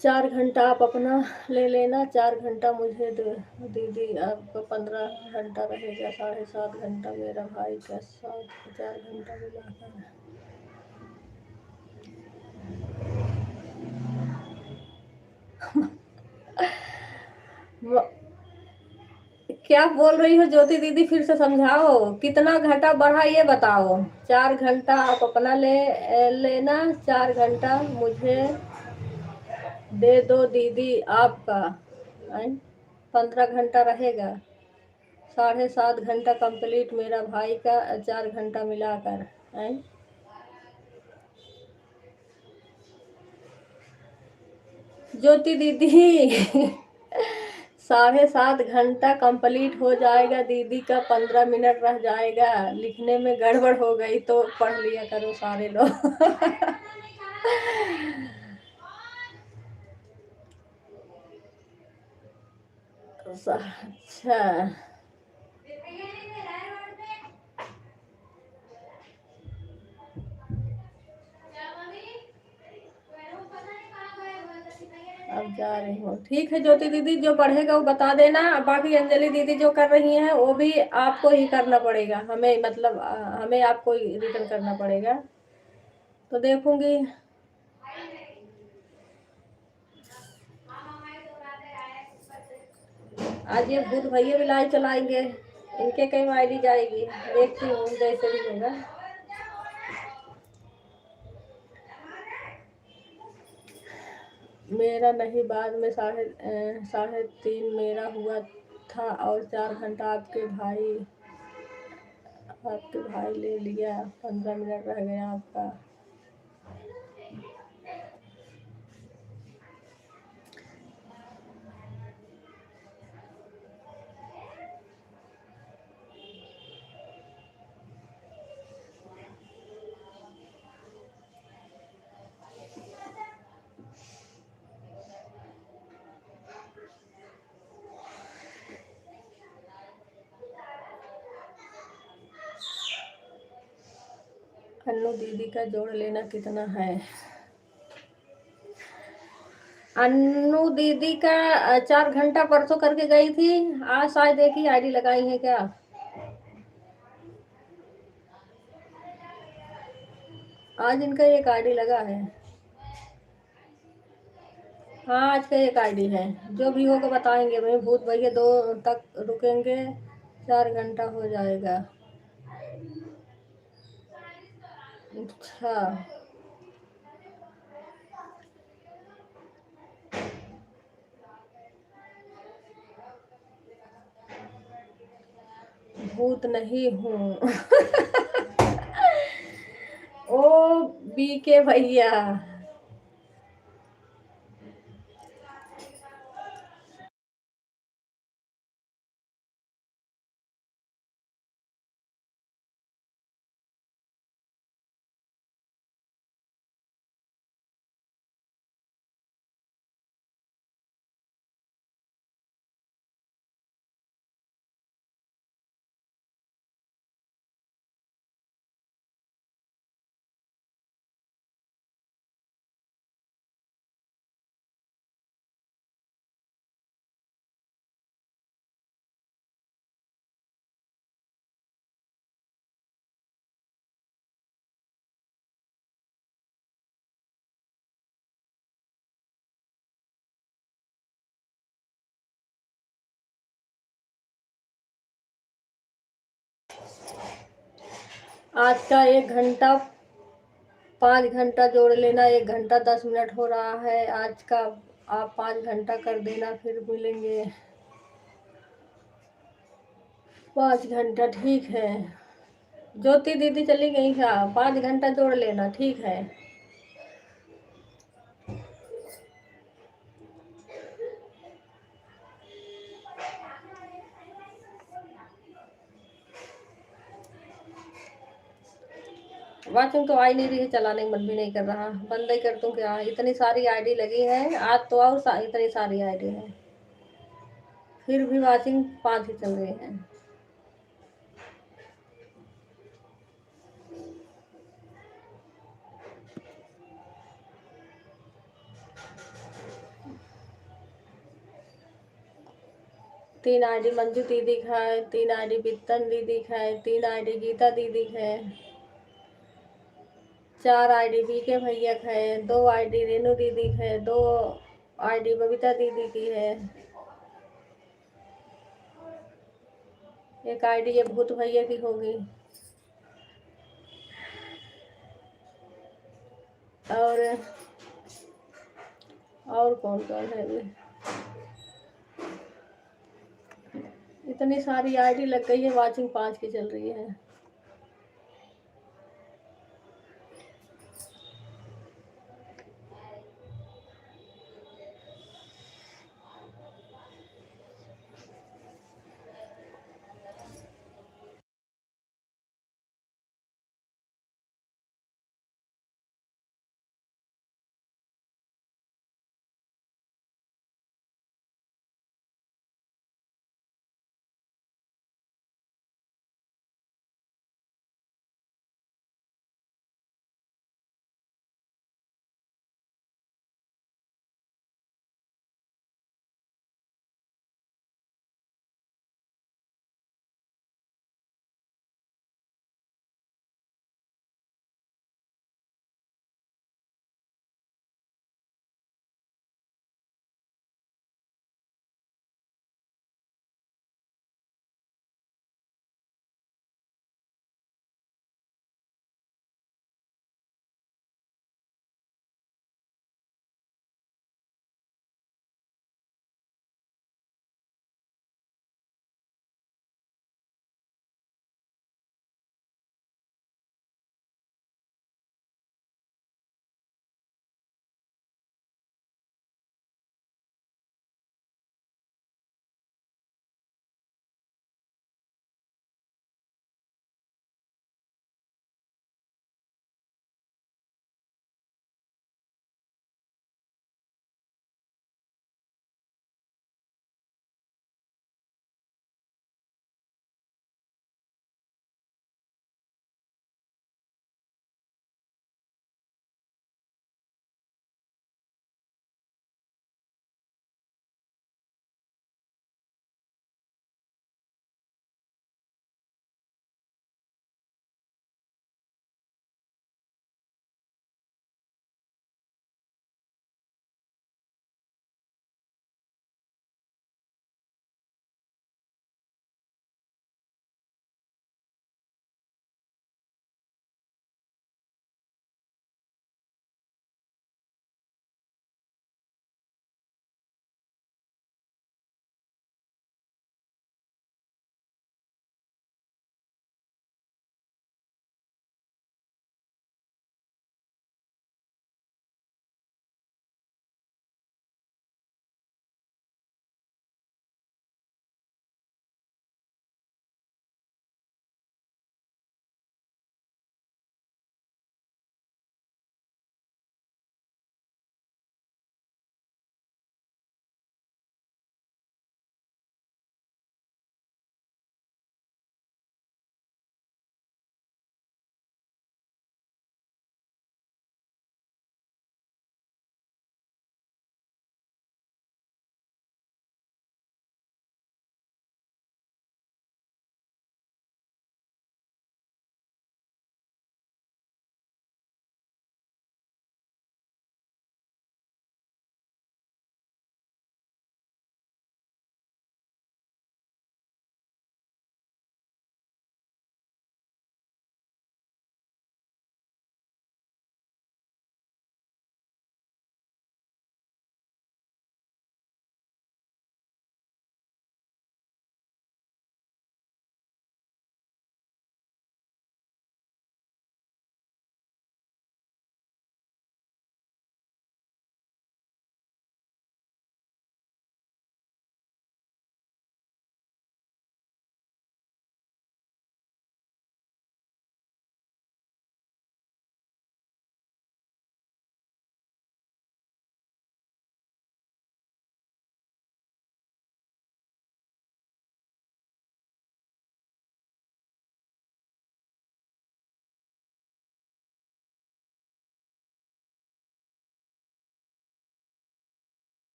4 घंटा आप अपना ले लेना, 4 घंटा मुझे दे दीदी। आपका 15 घंटा रहेगा, 7.5 घंटा मेरा भाई का साथ, 4 घंटा मिलाकर। क्या बोल रही हो ज्योति दीदी, फिर से समझाओ, कितना घटा बढ़ा ये बताओ। 4 घंटा आप अपना लेना, 4 घंटा मुझे दे दो दीदी आपका। 15 घंटा रहेगा, 7.5 घंटा कंप्लीट मेरा भाई का, 4 घंटा मिलाकर। ज्योति दीदी 7.5 घंटा कंप्लीट हो जाएगा दीदी का, 15 मिनट रह जाएगा, लिखने में गड़बड़ हो गई तो पढ़ लिया करो सारे लोग। अच्छा, अब जा रही हूँ। ठीक है ज्योति दीदी, जो पढ़ेगा वो बता देना। बाकी अंजलि दीदी जो कर रही हैं वो भी आपको ही करना पड़ेगा, हमें मतलब हमें आपको ही रिटर्न करना पड़ेगा। तो देखूंगी। आज ये भूत भैया भी लाइव चलाएंगे, इनके कहीं आईडी जाएगी, देखती हूँ जैसे भी होगा। मेरा नहीं, बाद में 3:30 मेरा हुआ था, और 4 घंटा आपके भाई ले लिया, 15 मिनट रह गया आपका। अन्नू दीदी का जोड़ लेना कितना है? अन्नू दीदी का 4 घंटा परसों करके गई थी, आज शायद एक ही आईडी लगाई है क्या? आज इनका एक आईडी लगा है। हाँ आज का एक आईडी है, जो भी होगा बताएंगे। वही भूत भैया 2 तक रुकेंगे, 4 घंटा हो जाएगा। अच्छा, भूत नहीं हूँ। ओ बीके भैया, आज का 1 घंटा 5 घंटा जोड़ लेना, 1 घंटा 10 मिनट हो रहा है आज का। आप 5 घंटा कर देना, फिर मिलेंगे 5 घंटा। ठीक है, ज्योति दीदी चली गई क्या? 5 घंटा जोड़ लेना, ठीक है। वाचिंग तो आई नहीं रही है, चलाने का मन भी नहीं कर रहा, बंद ही कर दूं क्या? इतनी सारी आईडी लगी है आज तो, और इतनी सारी आईडी है, फिर भी वाचिंग 5 ही चल रही है। 3 आईडी मंजू दीदी का है, 3 आईडी बित्तन दीदी का है, 3 आईडी गीता दीदी का है, 4 आईडी बीके भैया का है, 2 आईडी रेनू दीदी का है, 2 आईडी बबीता दीदी की है, एक आईडी ये भूत भैया की होगी। और कौन कौन है ये? इतनी सारी आईडी लग गई है, वाचिंग 5 की चल रही है।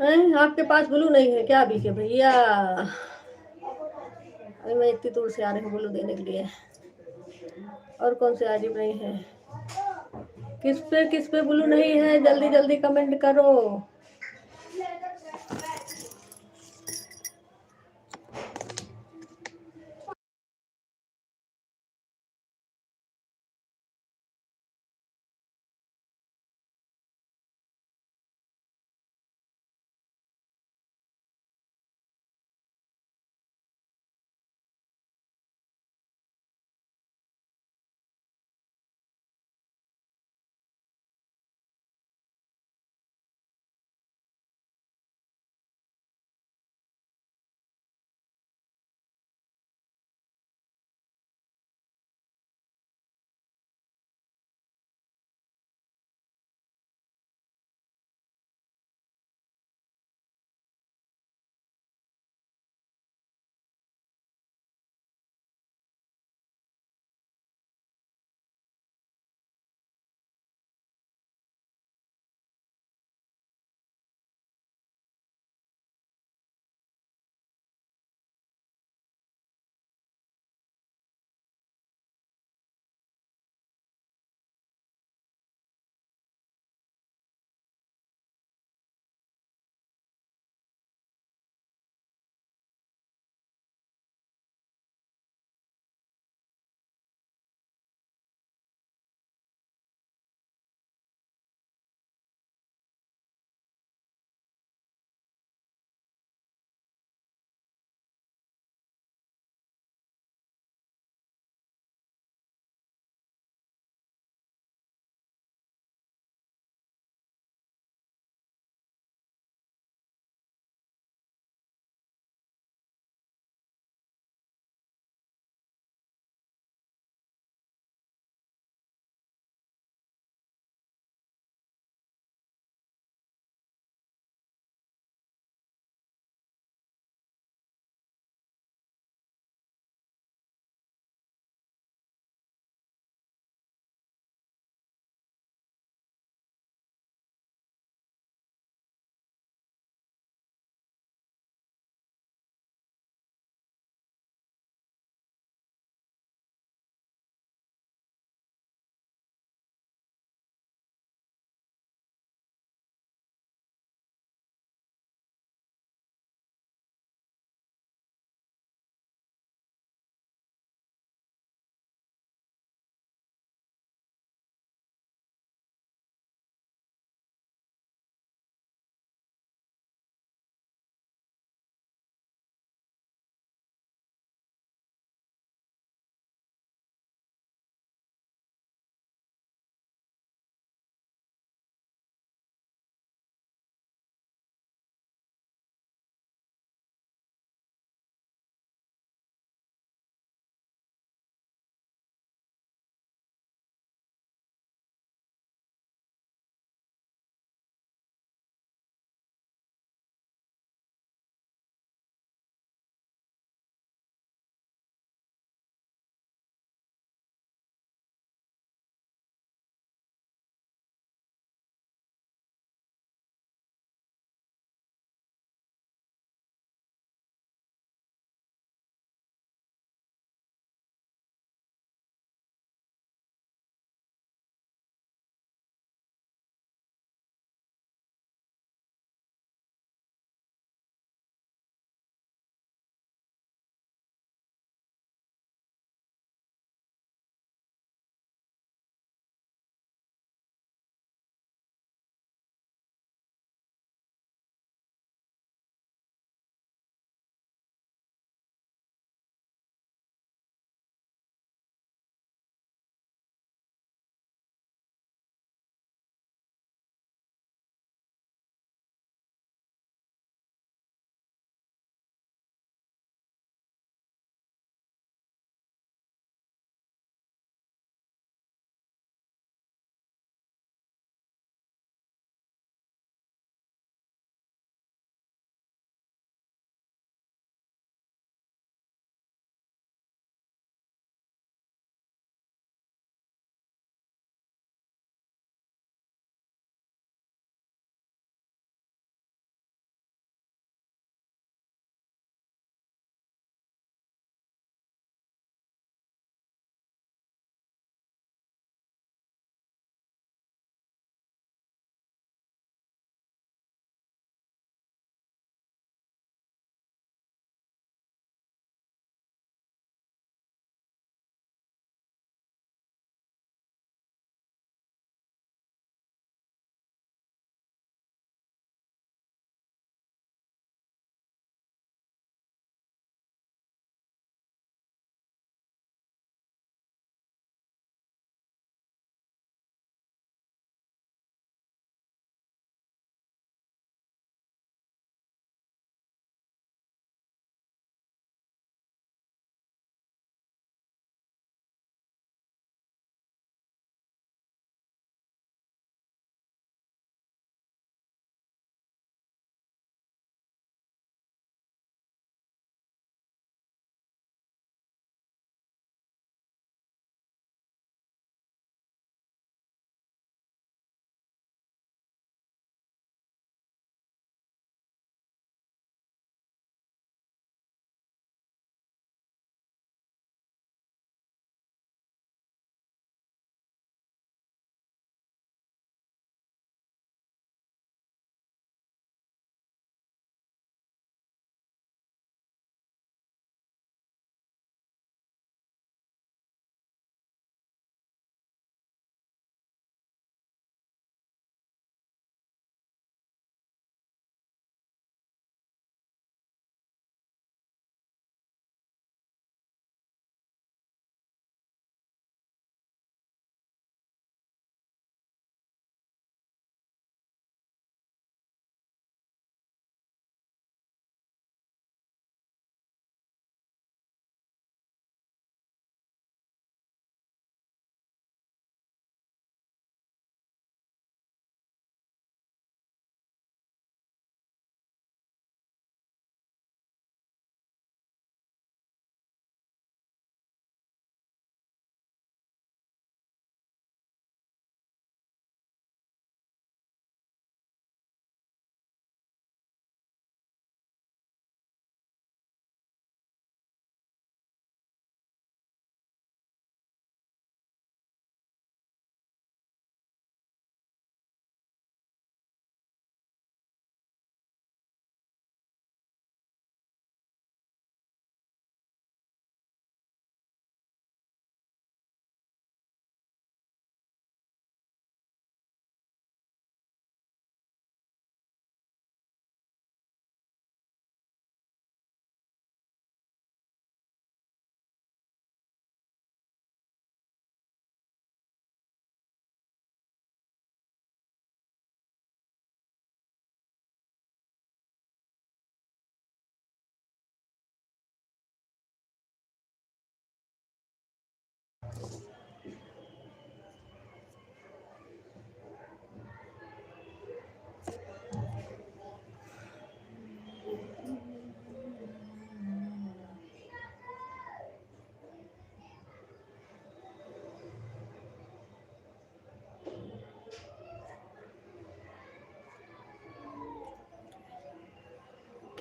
हैं आपके पास ब्लू नहीं है क्या अभी के भैया? अरे मैं इतनी दूर से आ रही हूँ ब्लू देने के लिए। और कौन से अजीब नहीं है? किस पे ब्लू नहीं है? जल्दी जल्दी कमेंट करो।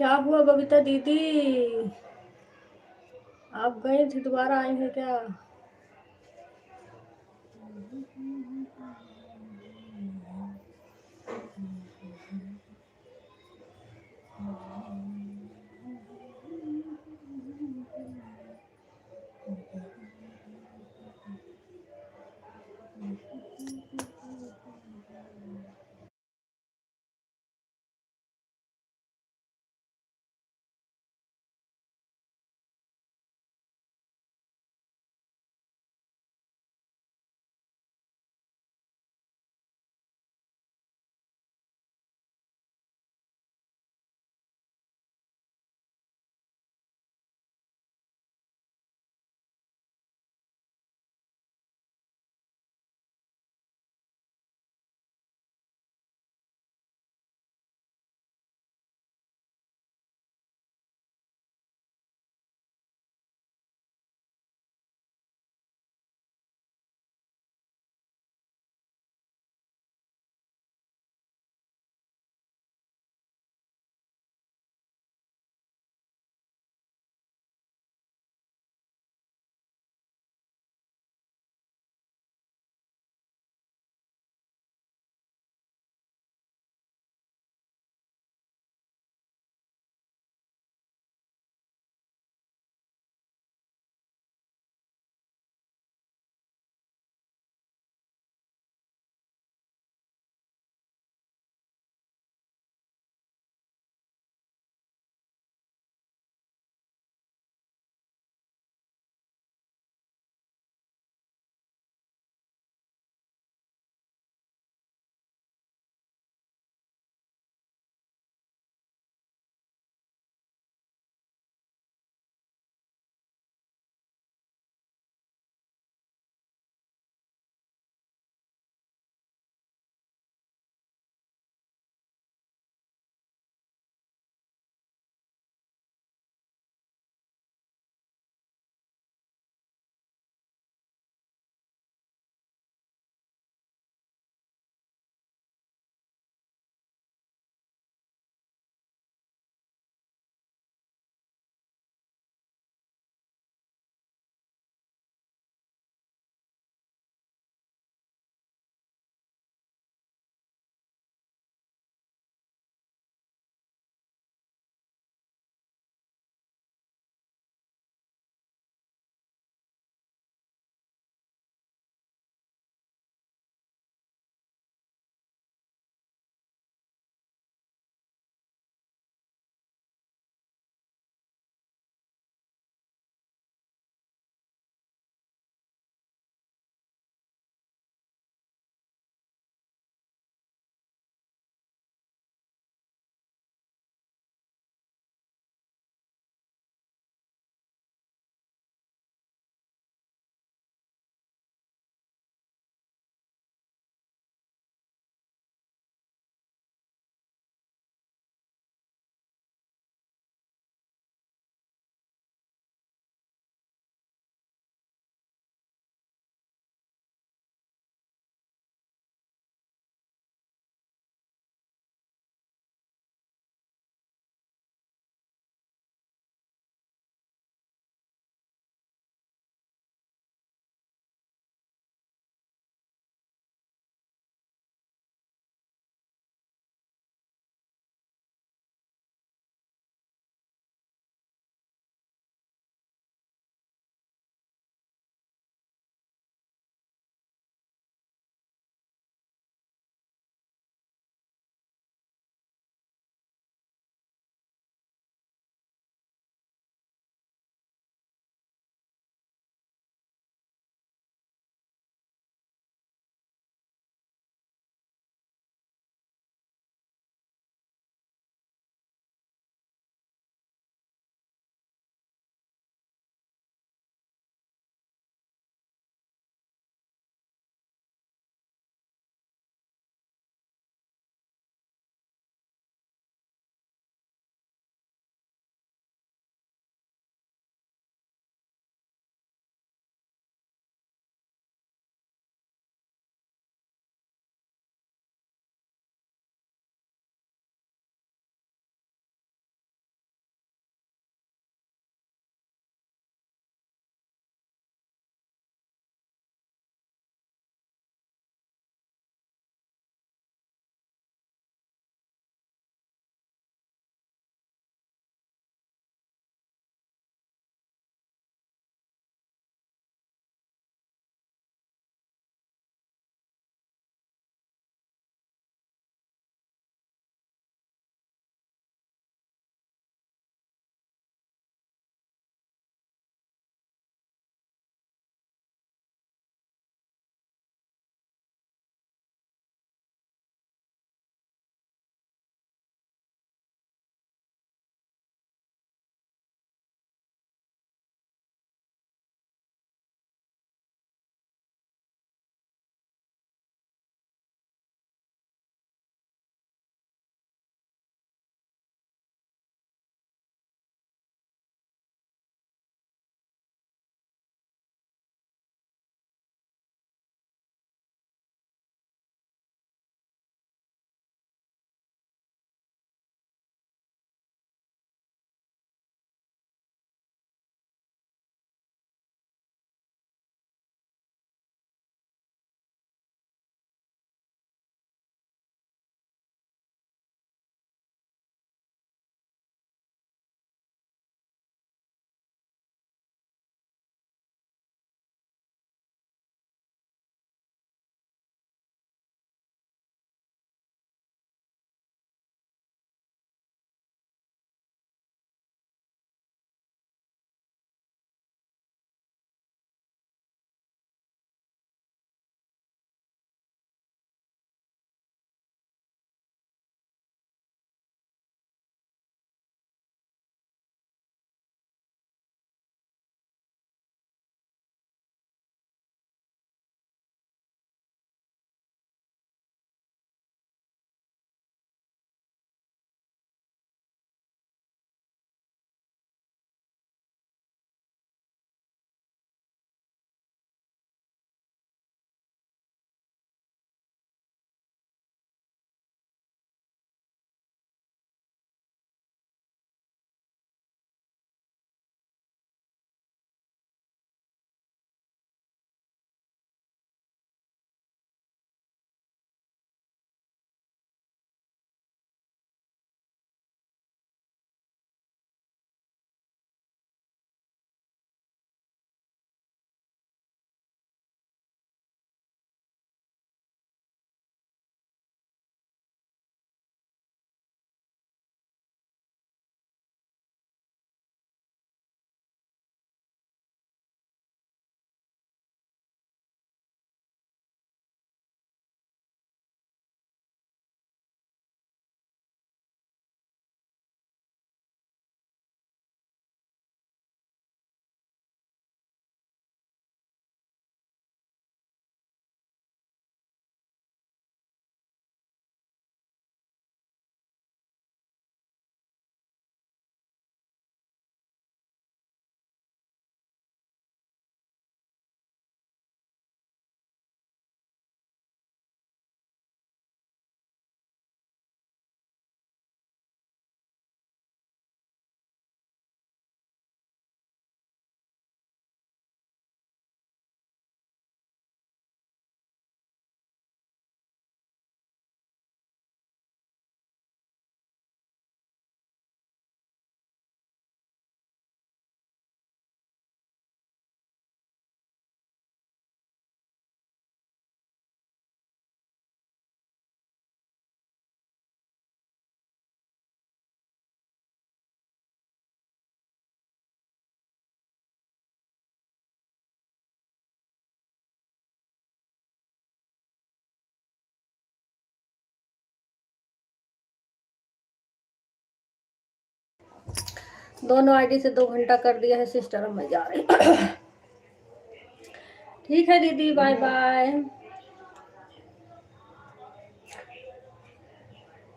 क्या हुआ बबीता दीदी? आप गए थे, दोबारा आए हैं क्या? दोनों आईडी से 2 घंटा कर दिया है सिस्टर, मैं जा रही हूँ। ठीक है दीदी, बाय बाय।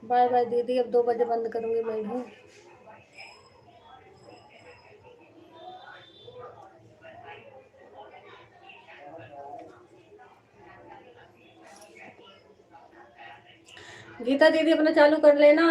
बाय बाय दीदी, अब 2 बजे बंद करूँगी मैं भी। गीता दीदी अपना चालू कर लेना।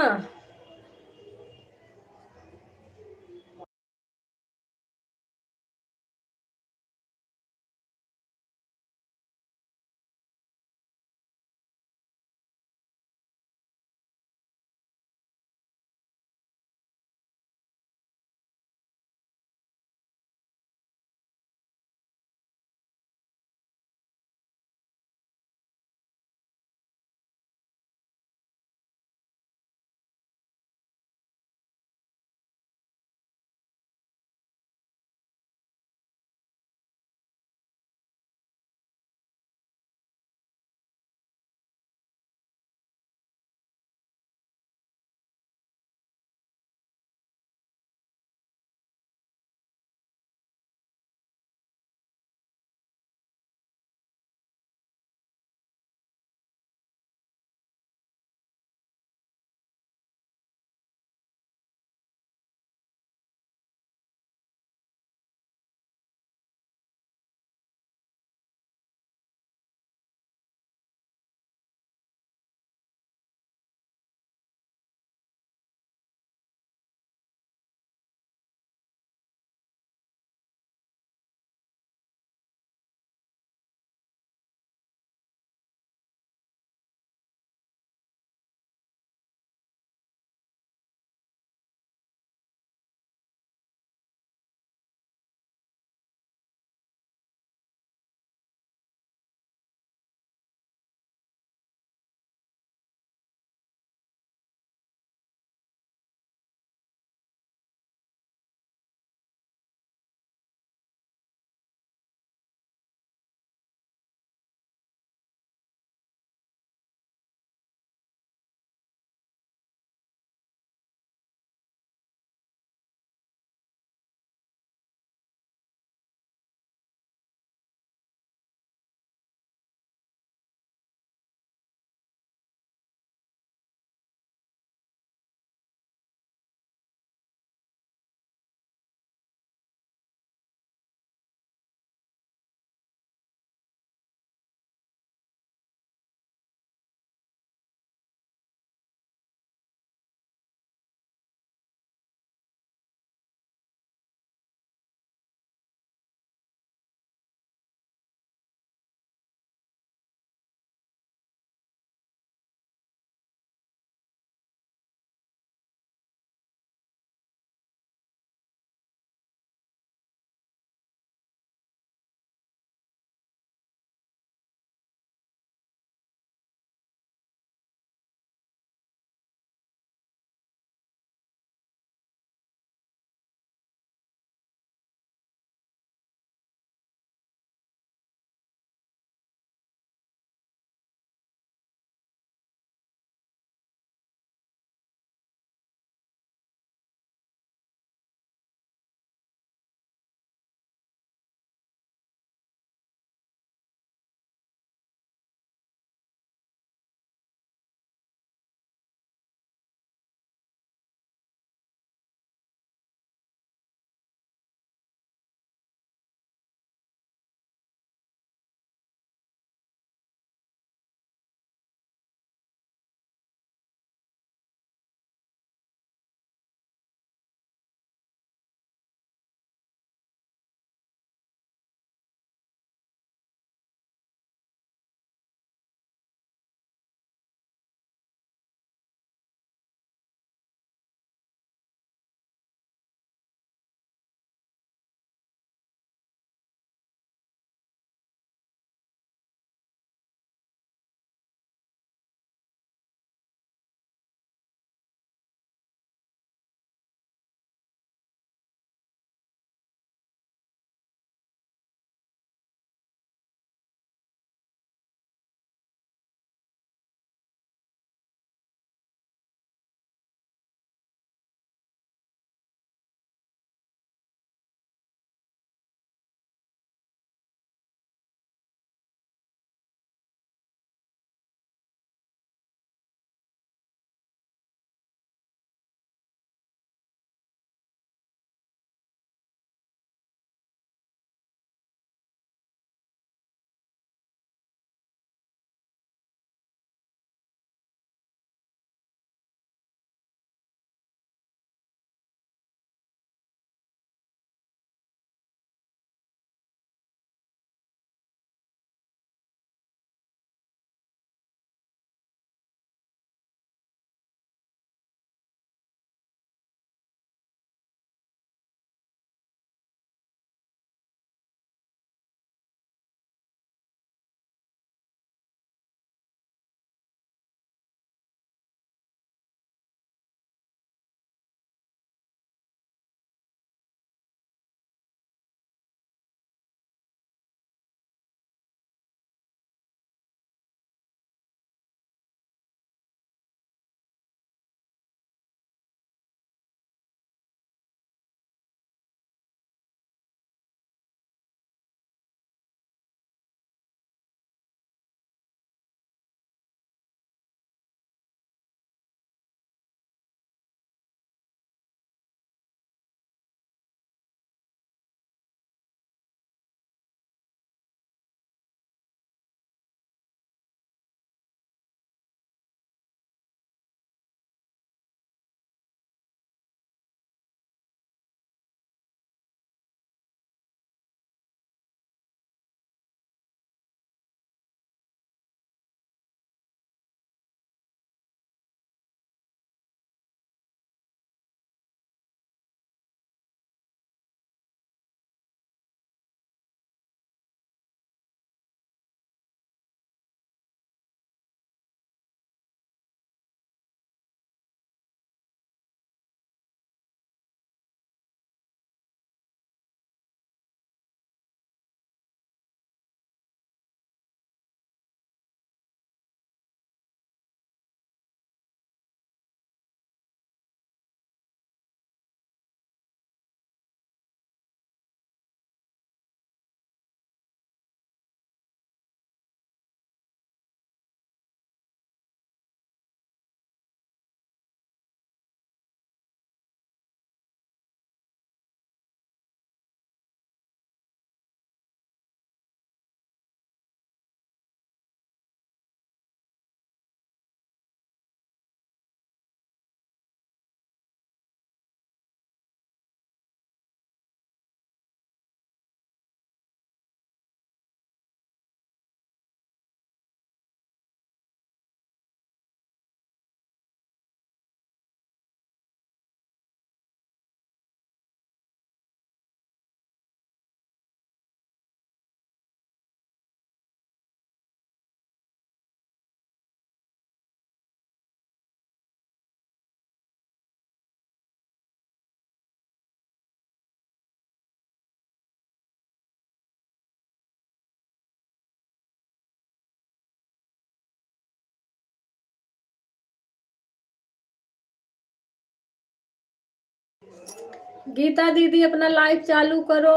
गीता दीदी अपना लाइव चालू करो।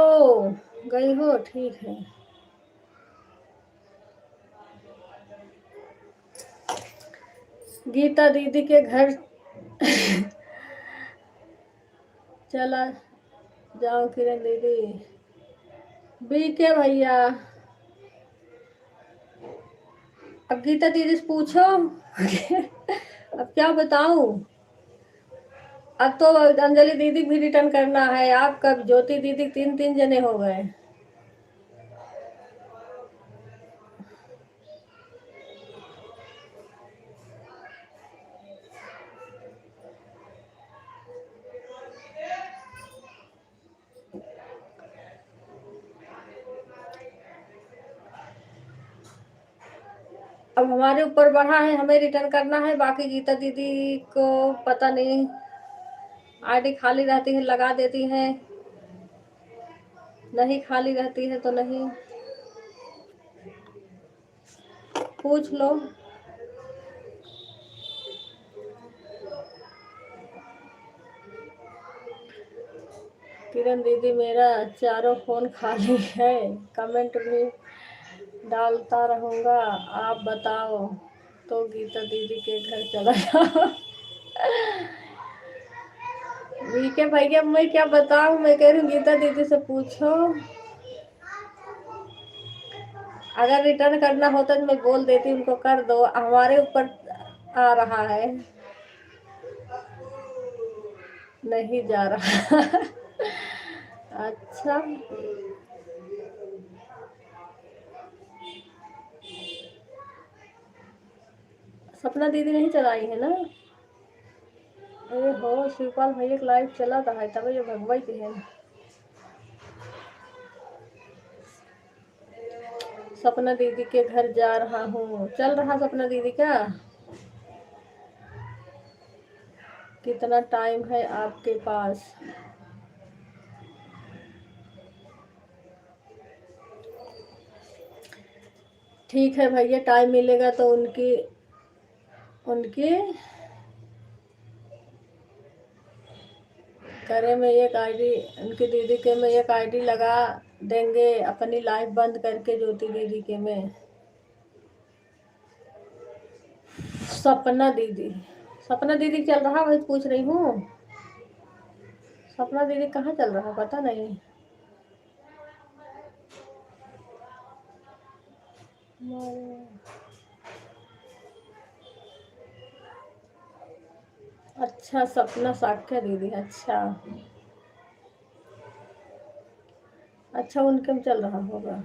गई हो? ठीक है। गीता दीदी के घर चला जाओ किरण दीदी। बीके भैया, अब गीता दीदी से पूछो। अब क्या बताऊं? अब तो अंजलि दीदी भी रिटर्न करना है। आप कब ज्योति दीदी 3 जने हो गए। अब हमारे ऊपर बढ़ा है, हमें रिटर्न करना है। बाकी गीता दीदी को पता नहीं, आईडी खाली रहती है लगा देती है, नहीं खाली रहती है तो नहीं। पूछ लो। किरण दीदी मेरा चारों फोन खाली है, कमेंट भी डालता रहूंगा, आप बताओ तो गीता दीदी के घर चला जाओ। ठीक है भैया, मैं क्या बताऊं? मैं कह रही हूँ गीता दीदी से पूछो। अगर रिटर्न करना होता तो मैं बोल देती उनको कर दो, हमारे ऊपर आ रहा है, नहीं जा रहा। अच्छा, सपना दीदी नहीं चलाई है ना? अरे हो शिवपाल भैया लाइव चला था है, तब ये भगवाई के है। सपना दीदी के घर जा रहा हूँ। चल रहा सपना दीदी का? कितना टाइम है आपके पास? ठीक है भैया, टाइम मिलेगा तो उनकी उनकी करे में एक आईडी, उनकी दीदी के में एक आईडी लगा देंगे अपनी लाइव बंद करके, ज्योति दीदी के में। सपना दीदी, सपना दीदी चल रहा, वही पूछ रही हूँ। सपना दीदी कहाँ चल रहा पता नहीं। अच्छा, सपना साख्या दीदी, अच्छा अच्छा, उनके में चल रहा होगा।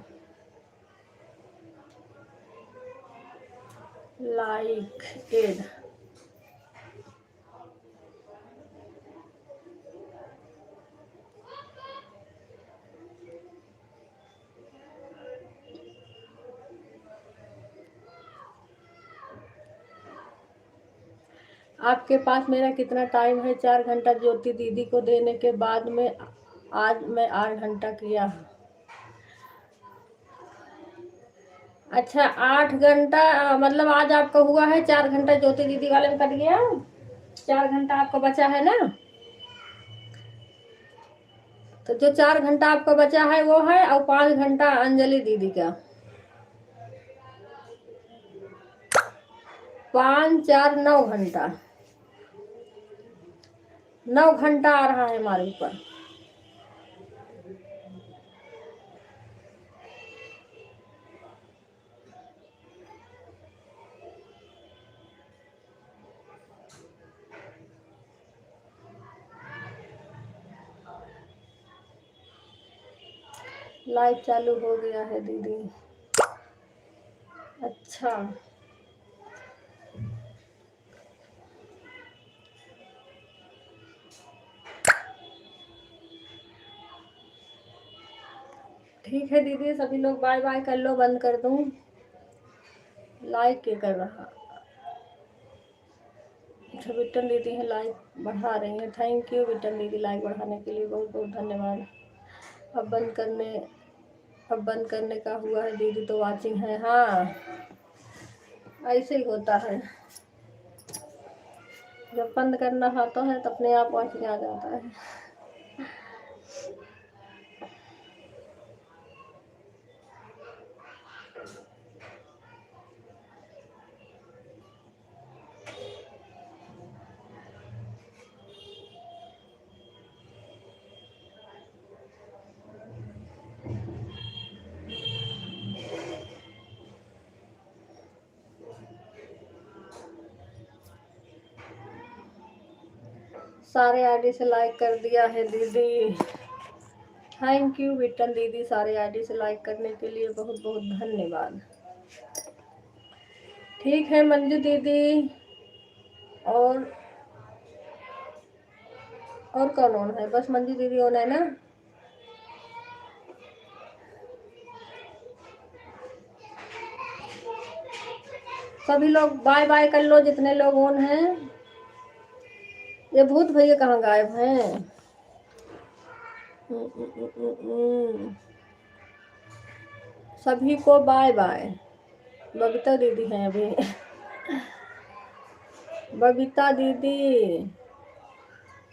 लाइक एड, आपके पास मेरा कितना टाइम है? 4 घंटा ज्योति दीदी को देने के बाद में आज मैं 8 घंटा किया। अच्छा, 8 घंटा मतलब आज आपका हुआ है 4 घंटा, ज्योति दीदी वाले में कट गया। 4 घंटा आपका बचा है ना? तो जो 4 घंटा आपका बचा है वो है, और 5 घंटा अंजलि दीदी का। 5 4 9 घंटा, 9 घंटा आ रहा है हमारे ऊपर। लाइव चालू हो गया है दीदी। अच्छा, ठीक है दीदी, सभी लोग बाय बाय कर लो, बंद कर दूं। लाइक के कर रहा। अच्छा, विटन दीदी है लाइक बढ़ा रही हैं, थैंक यू विटन दीदी, लाइक बढ़ाने के लिए बहुत बहुत धन्यवाद। अब बंद करने का हुआ है दीदी, तो वाचिंग है। हाँ, ऐसे ही होता है, जब बंद करना होता है तो अपने आप वाचिंग आ जाता है। सारे आईडी से लाइक कर दिया है दीदी। थैंक यू बिट्टन दीदी, सारे आईडी से लाइक करने के लिए बहुत बहुत धन्यवाद। ठीक है मंजू दीदी, और कौन ऑन है? बस मंजू दीदी ऑन है ना? सभी लोग बाय बाय कर लो जितने लोग ऑन हैं। ये भूत भैया कहाँ गायब हैं? सभी को बाय बाय। बबीता दीदी हैं अभी। बबीता दीदी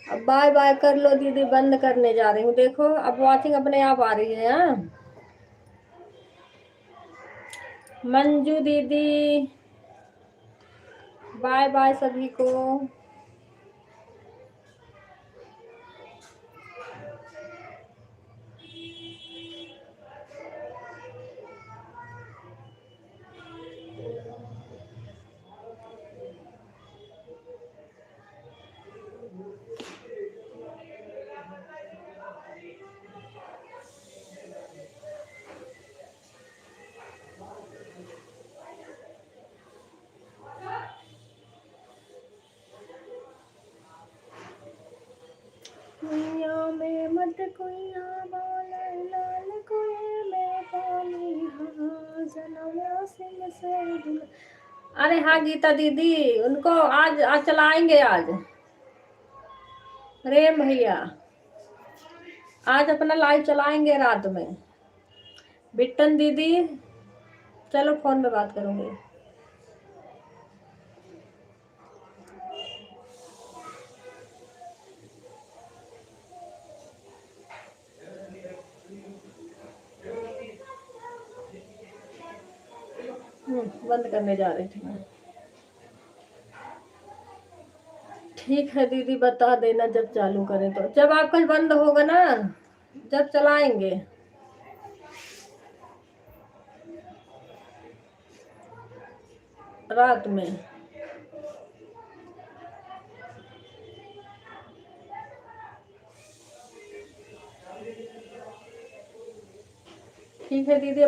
अब बाय बाय कर लो दीदी, बंद करने जा रही हूँ। देखो अब वॉचिंग अपने आप आ रही है। हाँ मंजू दीदी बाय बाय सभी को। कुइया में मत कुइया बोले लाल कुएं में पानी, हाँ जनम सिंह से दिल। अरे हाँ गीता दीदी, उनको आज चलाएंगे। आज प्रेम भैया आज अपना लाइव चलाएंगे रात में। बिट्टन दीदी चलो फोन में बात करूंगी। बंद करने जा रही थी। ठीक है दीदी, बता देना जब चालू करें। तो जब आपका बंद होगा ना, जब चलाएंगे। रात में। ठीक है दीदी।